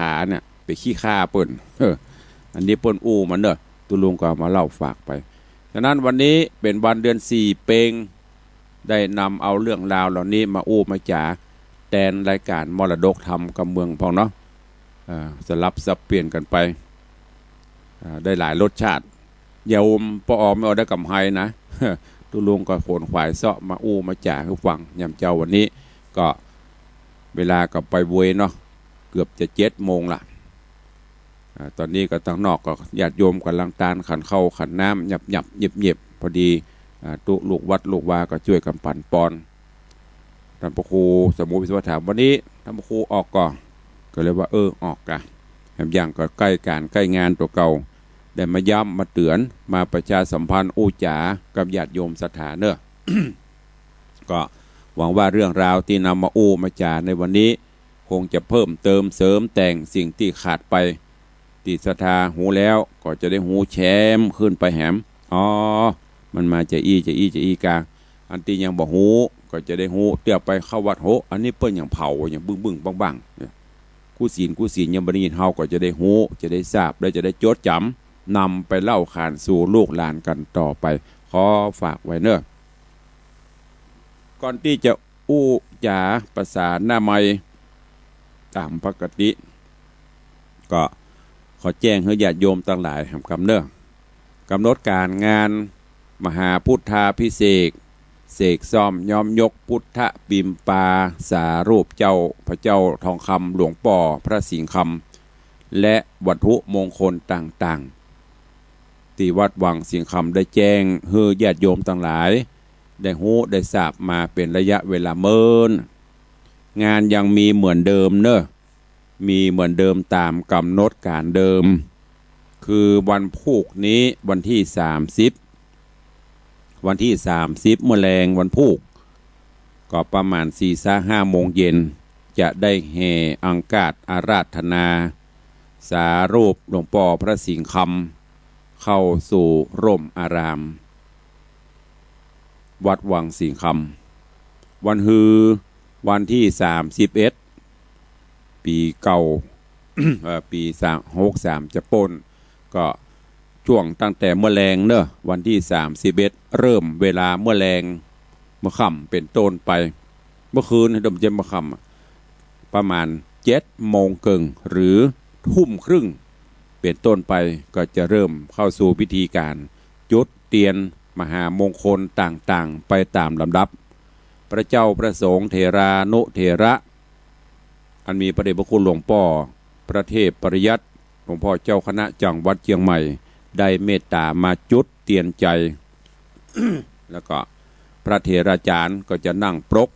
าเนี่ยไปขี้ข้าเปิ้นอันนี้เปิ้นมันเด้อตุลุงก็มาเล่าฝากไปฉะนั้นวันนี้เป็นวันเดือน4เปงได้นำเอาเรื่องราวเหล่านี้มามาจ๋าแทนรายการมรดกธรรมกับเมืองพองเนาะสลับสับเปลี่ยนกันไปได้หลายรสชาติอย่าปอไม่เอาได้กำไฮนะ ตุลุงก็โผลขวายเสาะมามาจ๋าให้ฟังยำเจ้าวันนี้ก็เวลาก็ไปเวยเนาะเกือบจะ7 โมงละตอนนี้ก็ตั้งนอกก็ญาติโยมกำลังตานขันเข้าขันน้ำเงียบพอดีตุลูกวัดลูกวาก็ช่วยกันปั่นปอน ท่านพระครูสมุวิศวถามวันนี้ท่านพระครูออกก็เลยว่าออกกะแถมอย่างก็ใกล้การใกล้งานตัวเก่าได้มาย้ำมาเตือนมาประชาสัมพันธ์อู้จ๋ากับญาติโยมศรัทธาเนอะ ก็หวังว่าเรื่องราวที่นำมาอู้มาจาในวันนี้คงจะเพิ่มเติมเสริมแต่งสิ่งที่ขาดไปที่ศรัทธาหูแล้วก็จะได้หูแชมขึ้นไปแหมมันมาจะอีกาอันที่ยังบอกหูก็จะได้หูเตียบไปเข้าวัดโหอันนี้เปิ้นอย่างเผาอย่างบึ้งบ้างกู้ศีลยังบริยินเฮาก็จะได้หูจะได้ทราบและจะได้จดจำนำไปเล่าขานสู่ลูกหลานกันต่อไปขอฝากไว้เนอะก่อนที่จะอู้จ๋าภาษาหน้าไม้ตามปกติก็ขอแจ้งให้ญาติโยมต่างหลายทำกำเนอะกำหนดการงานมหาพุทธาภิเษกเสกซ่อมย้อมยกพุทธปิมปาสารูปเจ้าพระเจ้าทองคำหลวงป่อพระสิงห์คำและวัตถุมงคลต่างๆที่วัดวังสิงห์คำได้แจ้งให้ญาติโยมต่างหลายได้หูได้ทราบมาเป็นระยะเวลาเมินงานยังมีเหมือนเดิมเนอะมีเหมือนเดิมตามกำหนดการเดิมคือวันพุธนี้วันที่30เมื่อแรงวันพุธก็ประมาณ4-5 โมงเย็นจะได้แห่อังคาดอาราธนาสารูปหลวงป่อพระสิงห์คำเข้าสู่ร่มอารามวัดวังสิงห์คำวันฮือวันที่31ปีเก่า ปี63จะป่นก็ช่วงตั้งแต่เมื่อแรงเนอะวันที่31เริ่มเวลาเมื่อแรงเมื่อค่ำเป็นต้นไปเมื่อคืนดมเจมเมื่อค่ำประมาณ7 โมงครึ่งหรือทุ่มครึ่งเป็นต้นไปก็จะเริ่มเข้าสู่พิธีการจุดเทียนมหามงคลต่างๆไปตามลำดับพระเจ้าพระสงฆ์เถรานุเถระอันมีพระเดชพระคุณหลวงป่อพระเทพปริยัติหลวงพ่อเจ้าคณะจังหวัดเชียงใหม่ได้เมตตามาจุดเตียนใจ แล้วก็พระเถราจารย์ก็จะนั่งปรก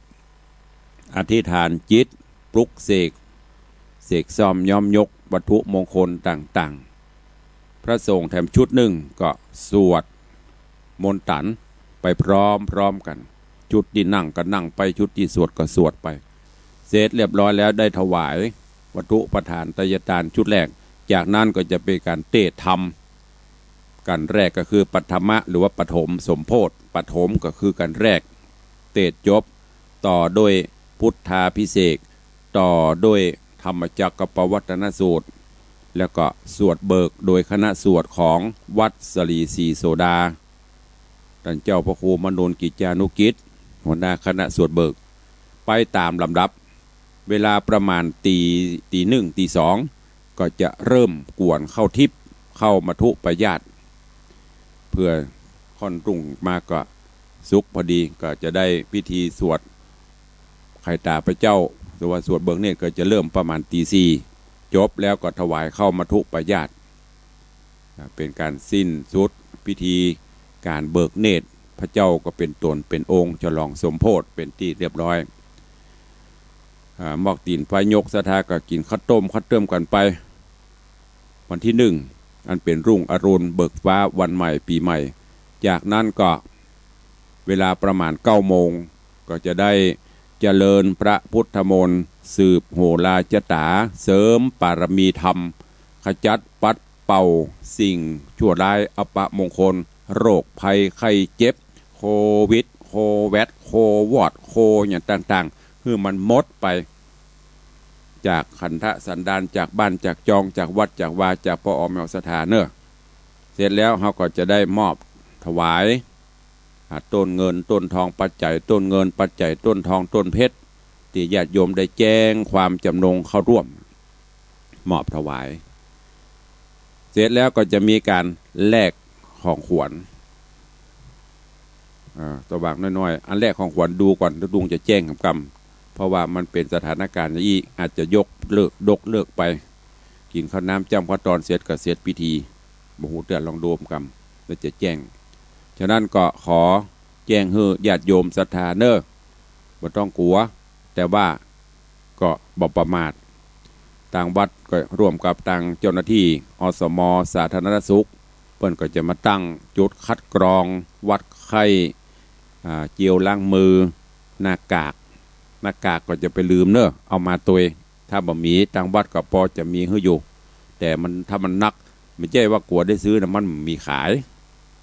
อธิษฐานจิตปลุกเสกซ่อมย้อมยกวัตถุมงคลต่างๆพระสงฆ์แถมชุดหนึ่งก็สวดมนต์ตันไปพร้อมกันชุดที่นั่งก็นั่งไปชุดที่สวดก็สวดไปเสร็จเรียบร้อยแล้วได้ถวายวัตถุประทานตยทานชุดแรกจากนั้นก็จะเป็นการเทศธรรมกันแรกก็คือปัฐมะหรือว่าปฐมสมโพธิปฐมก็คือกันแรกเทศจบต่อด้วยพุทธาภิเษกต่อด้วยธรรมจักรปวัตนสูตรแล้วก็สวดเบิกโดยคณะสวดของวัดสลีสีโสดาท่านเจ้าพระครูมนูนกิจานุกิจหัวหน้าคณะสวดเบิกไปตามลำดับเวลาประมาณตีหนึ่งตีสองก็จะเริ่มกวนเข้าทิพย์เข้ามัทุปญาตเพื่อค่อนรุ่งมากก็สุกพอดีก็จะได้พิธีสวดไข่ตาพระเจ้าหรือว่าสวดเบิกเนตรก็จะเริ่มประมาณตีสี่จบแล้วก็ถวายเข้ามัทุปญาตเป็นการสิ้นสุดพิธีการเบิกเนตรพระเจ้าก็เป็นตนเป็นองค์ฉลองสมโพธิเป็นที่เรียบร้อยมอกตีนไฟยกสถาก็กินข้าวต้มกันไปวันที่1อันเป็นรุ่งอรุณเบิกฟ้าวันใหม่ปีใหม่จากนั้นก็เวลาประมาณ9 โมงก็จะได้เจริญพระพุทธมนต์สืบโหราจตาเสริมปารมีธรรมขจัดปัดเป่าสิ่งชั่วร้ายอัปมงคลโรคภัยไข้เจ็บโควิดโคแวดโควอดโคอย่างต่างๆคือมันหมดไปจากขันธสันดานจากบ้านจากจองจากวัดจากวาจากปอมสถานเนอะเสร็จแล้วเขาก็จะได้มอบถวายต้นเงินต้นทองปัจจัยต้นเงินปัจจัยต้นทองต้นเพชรที่ญาติโยมได้แจ้งความจำนงเข้าร่วมมอบถวายเสร็จแล้วก็จะมีการแลกของขวัญตัวบางน้อยๆอันแรกของขวัญดูก่อนแล้วลุงจะแจ้งคำกรรมเพราะว่ามันเป็นสถานการณ์นี้อาจจะยกเลิกไปกินข้าวน้ำจำข้าวตอนเสร็จก็เสร็จพิธีบ่ฮู้เตือนลองดูกรรมแล้วจะแจ้งฉะนั้นก็ขอแจ้งให้ญาติโยมศรัทธาเนอะ บ่ต้องกลัวแต่ว่าก็บ่ประมาททางวัดก็ร่วมกับทางเจ้าหน้าที่อสมสาธารณสุขเพิ่นก็จะมาตั้งจุดคัดกรองวัดไข้เจียวล้างมือหน้ากากก็จะไปลืมเนอะเอามาตัวถ้าบ่มีทางวัดก็พอจะมีให้อยู่แต่มันถ้ามันนักไม่ใช่ว่ากลัวได้ซื้อนะมันมีขาย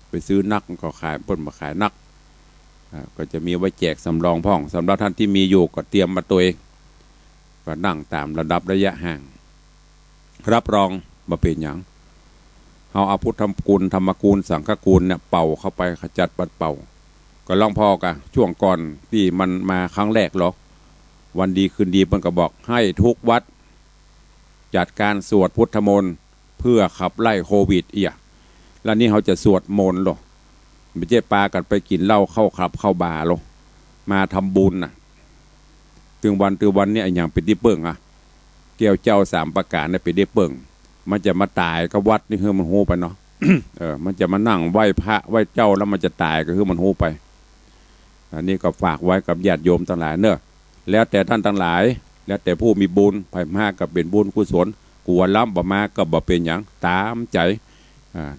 ไปซื้อนักก็ขายเพิ่นมาขายนักก็จะมีไว้แจกสำรองพ่องสำหรับท่านที่มีอยู่ก็เตรียมมาตัวเองก็นั่งตามระดับระยะห่างรับรองมาเป็นอย่างเอาอาพุทธกุลธรรมกุลสังฆกุลเนี่ยเป่าเข้าไปขจัดปัดเป่าก็ลองพอกะช่วงก่อนที่มันมาครั้งแรกหรอกวันดีคืนดีเพิ่นก็บอกให้ทุกวัดจัดการสวดพุทธมนต์เพื่อขับไล่โควิดแล้วนี่เขาจะสวดมนต์หรอไม่ใช่ปากันไปกินเหล้าเข้าคลับเข้าบาร์หรอมาทำบุญน่ะถึงวันเนี่ยอย่างเป็นที่เปิ่งเกี่ยวเจ้า3ประการเนี่ยเป็นที่เปิ่งมันจะมาตายกับวัดนี่คือมันโหไปเนาะ มันจะมานั่งไหว้พระไหว้เจ้าแล้วมันจะตายก็คือมันโหไปอันนี้ก็ฝากไว้กับญาติโยมทั้งหลายเนอะแล้วแต่ท่านทั้งหลายแล้วแต่ผู้มีบุญไผ่มากกับเป็นบุญกุศลกลัวล้ำบ่มาก็บ่เป็นอย่างตามใจ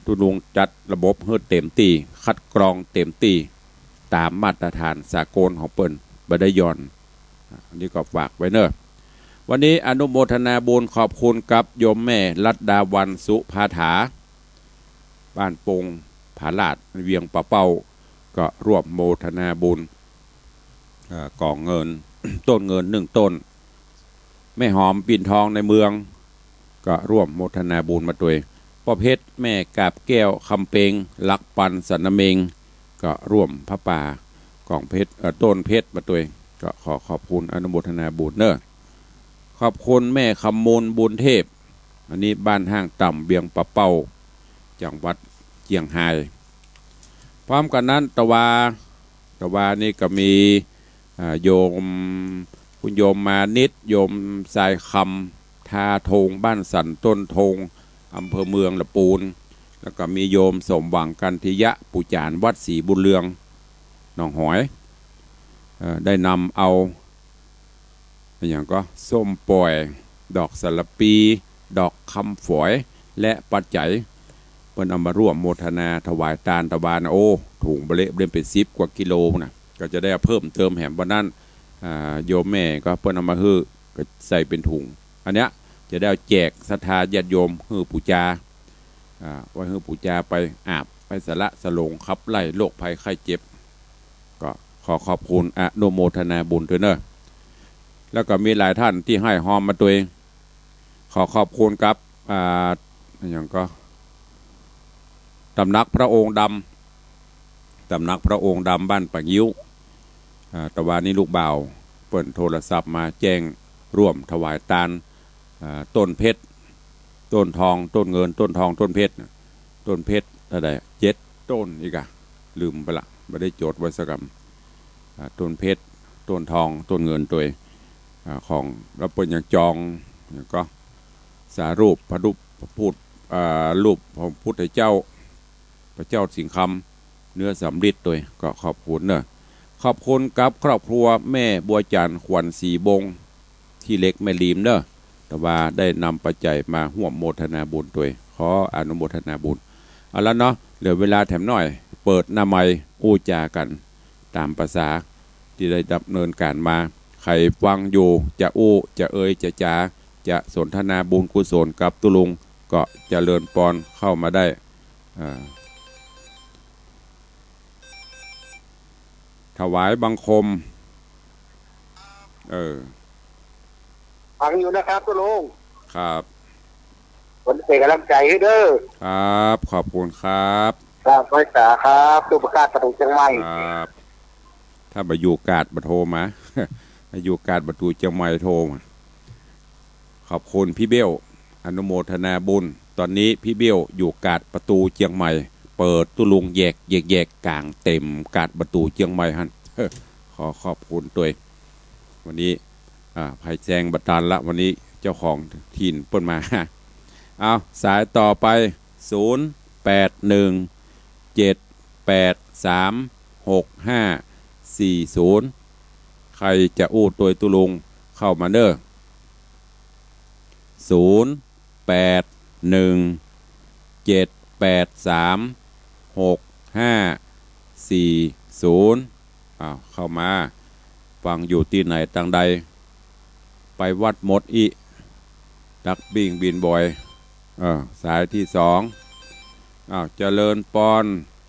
ทุลุงจัดระบบเฮือเต็มตีคัดกรองเต็มตีตามมาตรฐานสากลของเปิ้นบ่ได้ย่อนอันนี้ก็ฝากไว้เนอะวันนี้อนุโมทนาบุญขอบคุณกับโยมแม่รัตดาวันสุภาถาบ้านปงผาลาดเวียงปะเป้าก็ร่วมโมทนาบุญกองเงิน ต้นเงิน1 ต้นแม่หอมปิ่นทองในเมืองก็ร่วมโมทนาบุญมาด้วยพ่อเพชรแม่กาบแก้วคำเปงลักปันสันเมงก็ร่วมพระป่ากองเพชรต้นเพชรมาด้วยก็ขอบคุณอนุโมทนาบุญเนอะขอบคุณแม่คำมูลบุญเทพอันนี้บ้านห้างต่ำเบียงปะเป้าจังหวัดเจียงไฮ้พร้อมกันนั้นตะวานี่ก็มีโยมคุณโยมมานิดโยมสายคำทาทงบ้านสันต้นทงอำเภอเมืองละปูนแล้วก็มีโยมสมหวังกันทิยะปุจานวัดศรีบุญเรืองหนองหอยได้นำเอาอย่างก็ส้มปล่อยดอกสลับปีดอกคำฝอยและปัจจัยเพิ่นเอามาร่วมโมทนาถวายตาลตะบานโอ้ถุงเบลเล่นเป็น10 กว่ากิโลนะก็จะได้เพิ่มเติมแหมวันนั้นโยมแม่ก็เพิ่นเอามาฮื้อก็ใส่เป็นถุงอันเนี้ยจะได้แจกศรัทธาญาติโยมฮื้อปูจาไว้ฮื้อปูจาไปอาบไปสละสลงขับไล่โรคภัยไข้เจ็บก็ขอบคุณอนุโมทนาบุญด้วยเนอะแล้วก็มีหลายท่านที่ให้หอมมาตัวเองขอบคุณครับอย่างก็ตำนักพระองค์ดำบ้านปากยิ้วตะวันนี้ลูกบ่าวเปิดโทรศัพท์มาแจ้งร่วมถวายตาลต้นเพชรต้นทองต้นเงินต้นทองต้นเพชรอะไร7 ต้นอีกลืมไปละไม่ได้จดไว้สักคำต้นเพชรต้นทองต้นเงินตัวของรับเป็นอย่างจองก็สารูปพระรูปพูดรูปของพุทธเจ้าพระเจ้าสิงห์คำเนื้อสำริดตัวก็ขอบคุณเนอะขอบคุณกับครอบครัวแม่บัวจันทร์ขวัญศรีบงที่เล็กแม่ลีมเนอะแต่ว่าได้นำปัจจัยมาห่วมโมทนาบุญตัวขออนุโมทนาบุญเอาละเนาะเหลือเวลาแถมหน่อยเปิดหน้าไมค์อู้จากันตามภาษาที่ได้ดำเนินการมาใครฟังอยู่จะอู้จะเอ่ยจะจาจะสนทนาบุญกุศลกับตุลุงก็เจริญปอนเข้ามาได้ถวายบังคมฟังอยู่นะครับตุลุงครับคนเป็นกำลังใจให้เด้อครับขอบคุณครับครับไว้สาครับตัวประกาศประตูเชียงใหม่ครับถ้าบอยู่กาดบัโทรมา อยู่กาดประตูเชียงใหม่โทรมาขอบคุณพี่เบี้ยวอนุโมทนาบุญตอนนี้พี่เบี้ยวอยู่กาดประตูเชียงใหม่เปิดตุลุงแยกกลางเต็มกาดประตูเชียงใหม่ฮั่นขอบคุณตัววันนี้ภัยแจงบัตรละวันนี้เจ้าของถิ่นเปิ้นมาเอาสายต่อไป0817836540 ใครจะอู้ตัวตุลุงเข้ามาเด้อ0817836540เข้ามาฟังอยู่ที่ไหนต่างใดไปวัดหมดอีดักบิ่งบินบ่อยสายที่สองเจริญปอน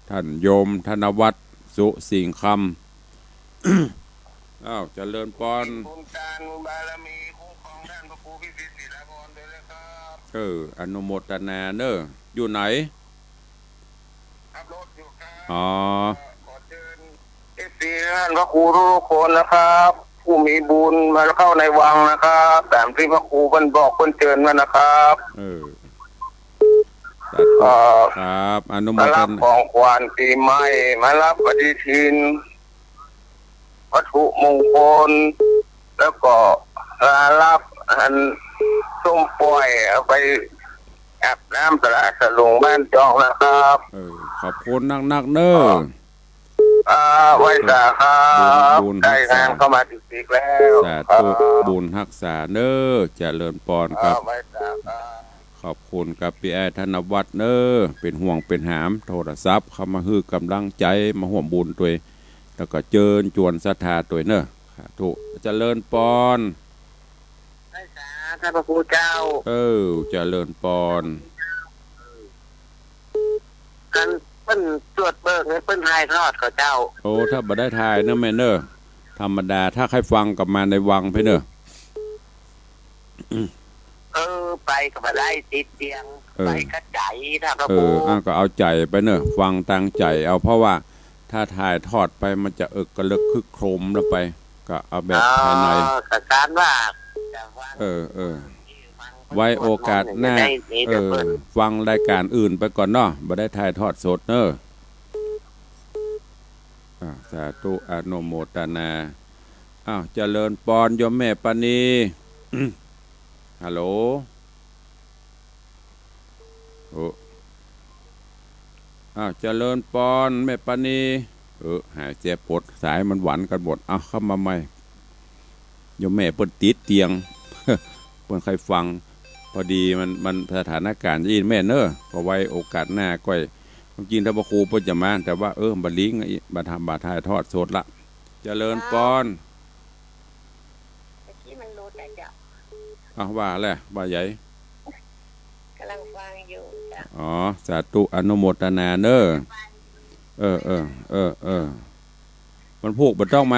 ท่านโยมธนวัฒน์สุสิงห์คำ เจริญปอนคุณการบารมีคุ้มครองท่านพระครูพิสิทธิ์ศิลาพรด้วยเลยครับอนุโมทนาเนอะอยู่ไหนขับรถอยู่ครับขอเชิญท่านพระครูทุกคนนะครับผู้มีบุญมาเข้าในวังนะครับตามที่พระครูเพิ่นบอกเพิ่นเชิญมานะครับครับอนุโมทนามารับของขวัญปีใหม่มารับปฏิทินวัตถุมงคลแล้วก็รับส้มปล่อยเอาไปอาบน้ำตลาดสลุงบ้านจองนะครับขอบคุณนักเนอะไว้สาครับได้งานเข้ามาติดๆแล้วสาธุบุญรักษาเนอะเจริญปอนครับไว้สาครับขอบคุณกับพี่แอธนวัฒน์เนอะเป็นห่วงเป็นหามโทรศัพท์เข้ามาฮื้อกำลังใจมาห่วมบุญตัวแล้วก็เจิญจวนศรัทธาตัวเนอะถูกเจริญปอนได้สาท่านพระครูเจ้าเจริญปอนกันเปิ้นตรวจเบิกให้เปิ้นทายทอดเขาเจ้าถ้าบ่ได้ทายนะแม่เนอะธรรมดาถ้าใครฟังกลับมาในวังไปเนอะไปก็บ่ได้ติดเตียงไปกระจายท่านพระครูก็เอาใจไปเนอะฟังตั้งใจเอาเพราะว่าถ้าถ่ายทอดไปมันจะกระลึกคึกโครมแล้วไปก็เอาแบบภายในการว่าไว้โอกาสหน้าฟังรายการอื่นไปก่อนเนาะบ่ได้ถ่ายทอดสดเนอะสาธุอนุโมทนาเจริญปอนโยมแม่ปานีฮัลโหลเจริญปอนแม่ปานีหายเจ็บปวดสายมันหวานกันหมดเข้ามาใหม่โยมแม่เปิดติดเตียง เปิดใครฟังพอดีมันสถานการณ์ยินแม่เนอะก็ไว้โอกาสหน้าก้อยจริงถ้าพระครูเพิ่นจะมาแต่ว่าบัดลิงบัดทำบาทายทอดสดละเจริญปอนที่มันรู้แต่เจ้าว่าแหละว่าใหญ่กำลังฟังอยู่จ้ะสาธุอนุโมทนาเนอะมันผูกมันต้องม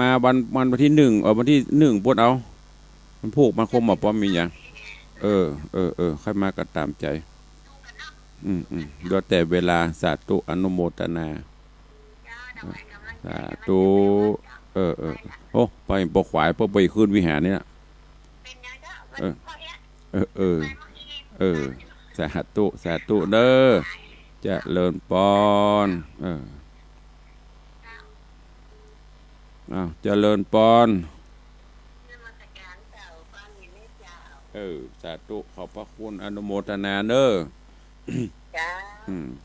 าวันที่วันที่1ปุ่นเอามันผูกมันคมป้อมมีอย่างค่อยมาก็ตามใจโดยแต่เวลาสาธุอนุโมทนาสาธุไปปกขวายไปขึ้นวิหารเนี่ยสาธุเด้อจะเลินปอนจะเลินปอนสาธุขอบพระคุณอนุโมทนาเด้อ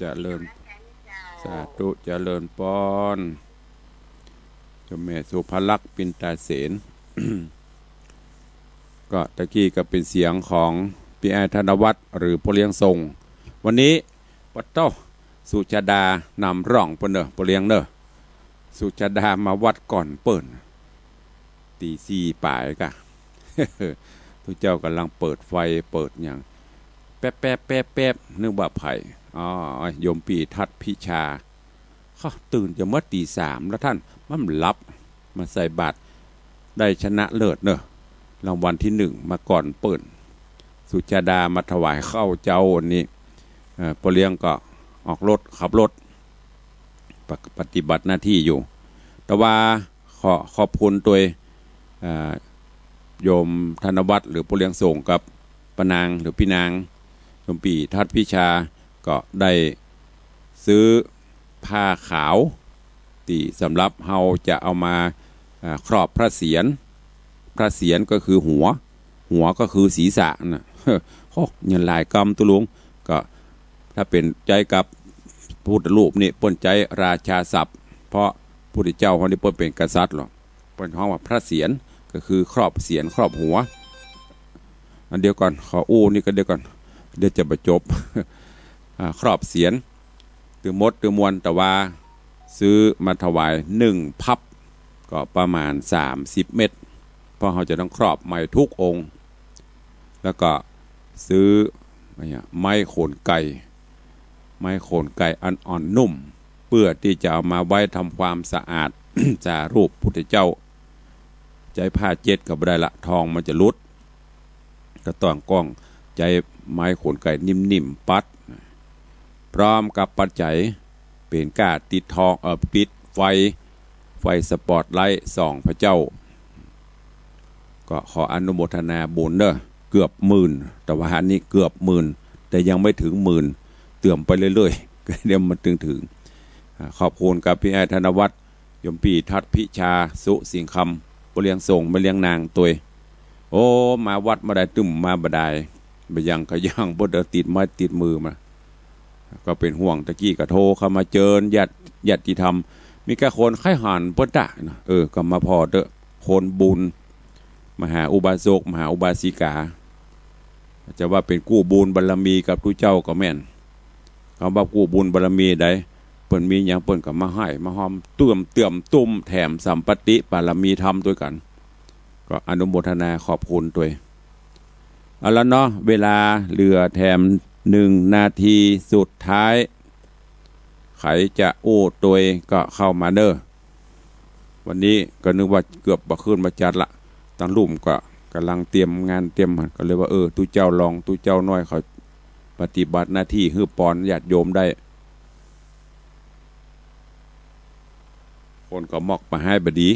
จะเลินสาธุจะเลินปอนเจ้าแม่สุภลักษณ์ปินตาเสน ก็ตะกี้ก็เป็นเสียงของพี่แอธนวัฒน์หรือพ่อเลี้ยงทรงวันนี้ปัตโตสุชาดานำร่องเปิ้นเด้อพ่อเลี้ยงเด้อสุชาดามาวัดก่อนเปิ้นตี4ป่ายกะ ทุกเจ้ากำลังเปิดไฟเปิดอย่างแป๊บนึกว่าไผ่โยมปีทัดพิชาเขาตื่นจะเมื่อตี 3แล้วท่านมันรับมาใส่บาตรได้ชนะเลิศเนอะรางวัลที่1มาก่อนเปิดสุชาดามาถวายข้าวเจ้าวันนี้พ่อเลี้ยงก็ออกรถขับรถปฏิบัติหน้าที่อยู่แต่ว่าขอบคุณตัวโยมธนวัฒน์หรือพ่อเลี้ยงส่งกับปนางหรือพี่นางโยมปีทัดพิชาก็ได้ซื้อผ้าขาวที่สำหรับเราจะเอามาครอบพระเศียรก็คือหัวก็คือศีรษะนะยันหลายกรรมตุลุงก็ถ้าเป็นใจกับพุทธรูปนี่ปนใจราชาศัพท์เพราะพุทธเจ้าคนนี้ปนเป็นกษัตริย์หรอก เป็นห้องว่าพระเศียรก็คือครอบเศียรครอบหัวอันเดียวก่อนขออู้นี่ก็เดียวก่อนเดี๋ยวจะประจบ ครอบเศียรตือมดตือมวลแต่ว่าซื้อมาถวาย1พับก็ประมาณ30 เม็ดเพราะเขาจะต้องครอบไม้ทุกองค์แล้วก็ซื้อไม้โขนไก่อันอ่อนนุ่มเพื่อที่จะเอามาไว้ทำความสะอาด จารูปพุทธเจ้าใจผ้าเจ็ดกับได้ละทองมันจะลุดก็ต้องกล้องใจไม้โขนไก่นิ่มๆปัดพร้อมกับปัจจัยเป็นก้าติดทองปิดไฟสปอตไลท์ส่องพระเจ้าก็ขออนุโมทนาบุญเนอะเกือบ10,000แต่ว่านี้เกือบ10,000แต่ยังไม่ถึง10,000เติมไปเรื่อยๆก็เดี๋ยวมันถึงขอบคุณกับพี่ไอธนวัฒน์ยมปีทัดพิชาสุสิงคำเลี้ยงส่งมาเลี้ยงนางตัวโอ้มาวัดมาได้ตึมมาบดายไปยังก็ยังบ่เดินติดไม้ติดมือมาก็เป็นห่วงตะกี้ก็โทรเข้ามาเจิญญาติธรรมมีแค่คนไข้หันปะตะนะก็มาพอเด้อคนบุญมหาอุบาสกมหาอุบาสิกาจะว่าเป็นกู้บุญบารมีกับทุเจ้าก็แม่นคำว่ากู้บุญบารมีใดเปิ้นมีอย่างเปิ้นก็มาให้มาหอมเตื่อมตุ้มแถมสัมปติบารมีธรรมด้วยกันก็อนุโมทนาขอบคุณด้วยเอาละเนาะเวลาเหลือแถม1 นาทีสุดท้ายใครจะอู้ตัวก็เข้ามาเด้อวันนี้ก็นึกว่าเกือบบ่ขึ้นมาจัดละตั้งลุ่มก็กำลังเตรียมงานเตรียมก็เลยว่าตุเจ้าลองตุเจ้าน้อยเขาปฏิบัติหน้าที่ฮือปอนญาติโยมได้คนก็มอกมาให้บดี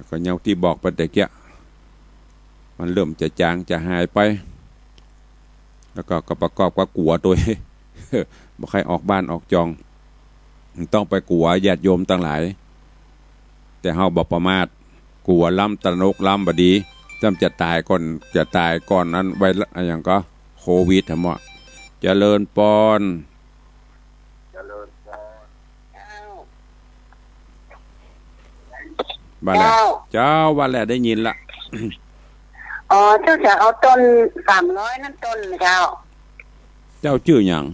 ก็ยังที่บอกไปแต่เกี้ยมันเริ่มจะจางจะหายไปแล้วก็ประกอบกับกลัวตัว บ่ใครออกบ้านออกจองต้องไปกลัวญาติโยมตั้งหลายแต่เฮาบ่ประมาทกลัวล้ำตระหนกล้ำบดีจำจะตายก่อนนั้นไว้อย่างก็โควิดทั้งหมดเจริญปอนบ้านแหละเจ้าบ้านแหละได้ยินละ อ๋อเจ้าจะเอาต้น300นั่นต้นเจ้าชื่อหยัง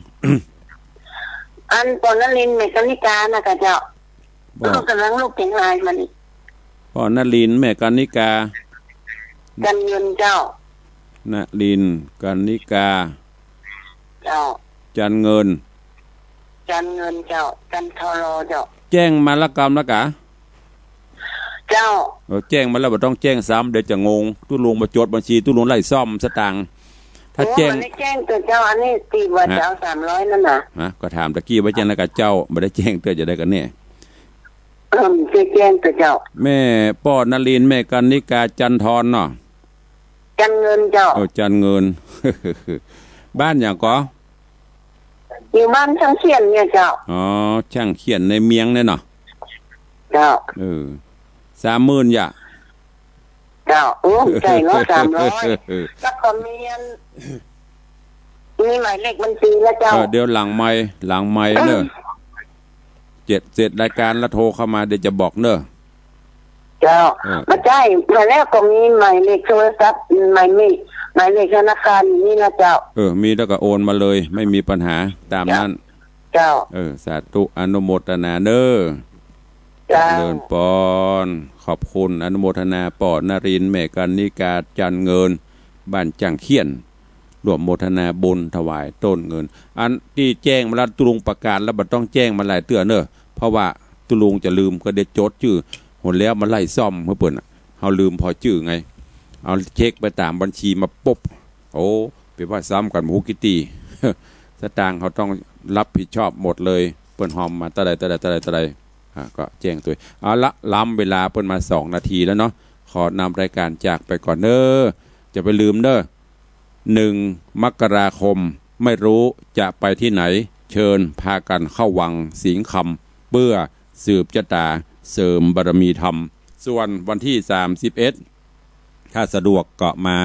อันปนลินเมกานิกานะกะเจ้าลูกกำลังลูกเก่งลายมันปอนลินแม่กานิกากันเงินเจ้านลินกานิกาเจ้าจันเงินเจ้าจันทรอเจ้าแจ้งมาละกรรมละกะเจ้าแจ้งมาแล้วบ่ต้องแจ้งซ้ำเดี๋ยวจะงงตู้ลุงมาจดบัญชีตู้ลุงไล่ซ่อมสตางค์ถ้าแจ้งตัวเจ้าอันนี้ตีว่าเจ้า300นั่นน่ะก็ถามตะกี้ว่าแจ้งแล้วกับเจ้าบ่ได้แจ้งเตือนจะได้กันแน่แจ้งตัวเจ้าแม่ป้อนลินแม่กันนิกาจันทรเนาะจันเงินเจ้าจันเงิน บ้านอย่างก็อยู่บ้านช่างเขียนเนี่ยเจ้าอ๋อช่างเขียนในเมียงเนี่ยเนาะเจ้า30,000อย่าเจ้าใจเนาะ300แล้วก็มีหมายเลขบัญชีแล้วเจ้าเดี๋ยวหลังไมค์เนอะเสร็จรายการแล้วโทรเข้ามาเดี๋ยวจะบอกเนอะเจ้ามาใช่มาแล้วก็มีหมายเลขโทรศัพท์หมายเลขธนาคารนี่นะเจ้ามีแล้วก็โอนมาเลยไม่มีปัญหาตามนั้นเจ้าสาธุอนุโมทนาเด้อเดินปอนขอบคุณอนุโมทนาปอนรินแม่กันนิกาจันเงินบ้านจังเขียนรวมโมทนาบุญถวายต้นเงินอันที่แจ้งมาแล้วตุลุงประกาศแล้วบ่ต้องแจ้งมาหลายเตือนเนอะเพราะว่าตุลุงจะลืมก็ได้จดชื่อหมดแล้วมาไล่ซ่อมเพื่อเปิ่นเฮาลืมพอชื่อไงเอาเช็คไปตามบัญชีมาปุ๊บโอ้เป็นว่าซ้ำกันหมูกิตี สตางค์เขาต้องรับผิดชอบหมดเลยเปิ้นหอมมาตะไดก็แจ้งตัวเอาละล้ำเวลาเปิ้นมา2 นาทีแล้วเนาะขอนำรายการจากไปก่อนเด้อจะไปลืมเด้อ1 มกราคมไม่รู้จะไปที่ไหนเชิญพากันเข้าวังสิงห์คำเพื่อสืบชะตาเสริมบารมีธรรมส่วนวันที่31ถ้าสะดวกก็มา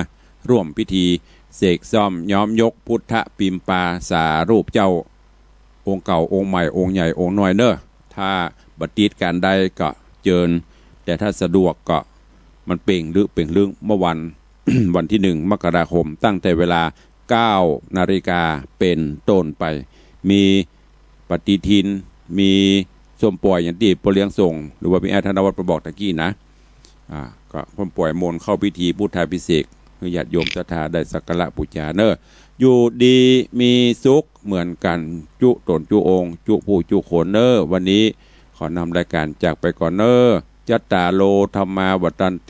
ร่วมพิธีเสกซ่อมย้อมยกพุทธปิมปาสารูปเจ้าองค์เก่าองค์ใหม่องค์ใหญ่องค์น้อยเด้อถ้าบัดติดการได้ก็เจิญ แต่ถ้าสะดวกก็มันเป่งหรือเป่งลึงเมื่อวัน วันที่ 1 มกราคมตั้งแต่เวลา 9 นาฬิกาเป็นต้นไปมีปฏิทินมีส้มปล่อยอย่างที่ปเลี้ยงส่งหรือว่ามีแอธนวัฒน์ประบอกตะกี้นะก็ส้มปล่อยมนต์เข้าพิธีพุทธาภิเษกให้ญาติโยมศรัทธาได้สักการะบูชาเนอะอยู่ดีมีสุขเหมือนกันจุตนจุองค์จุผู้จุโขนเนอวันนี้ขอนำรายการจากไปก่อนเนอจัตตาโลธรรมาวัตัน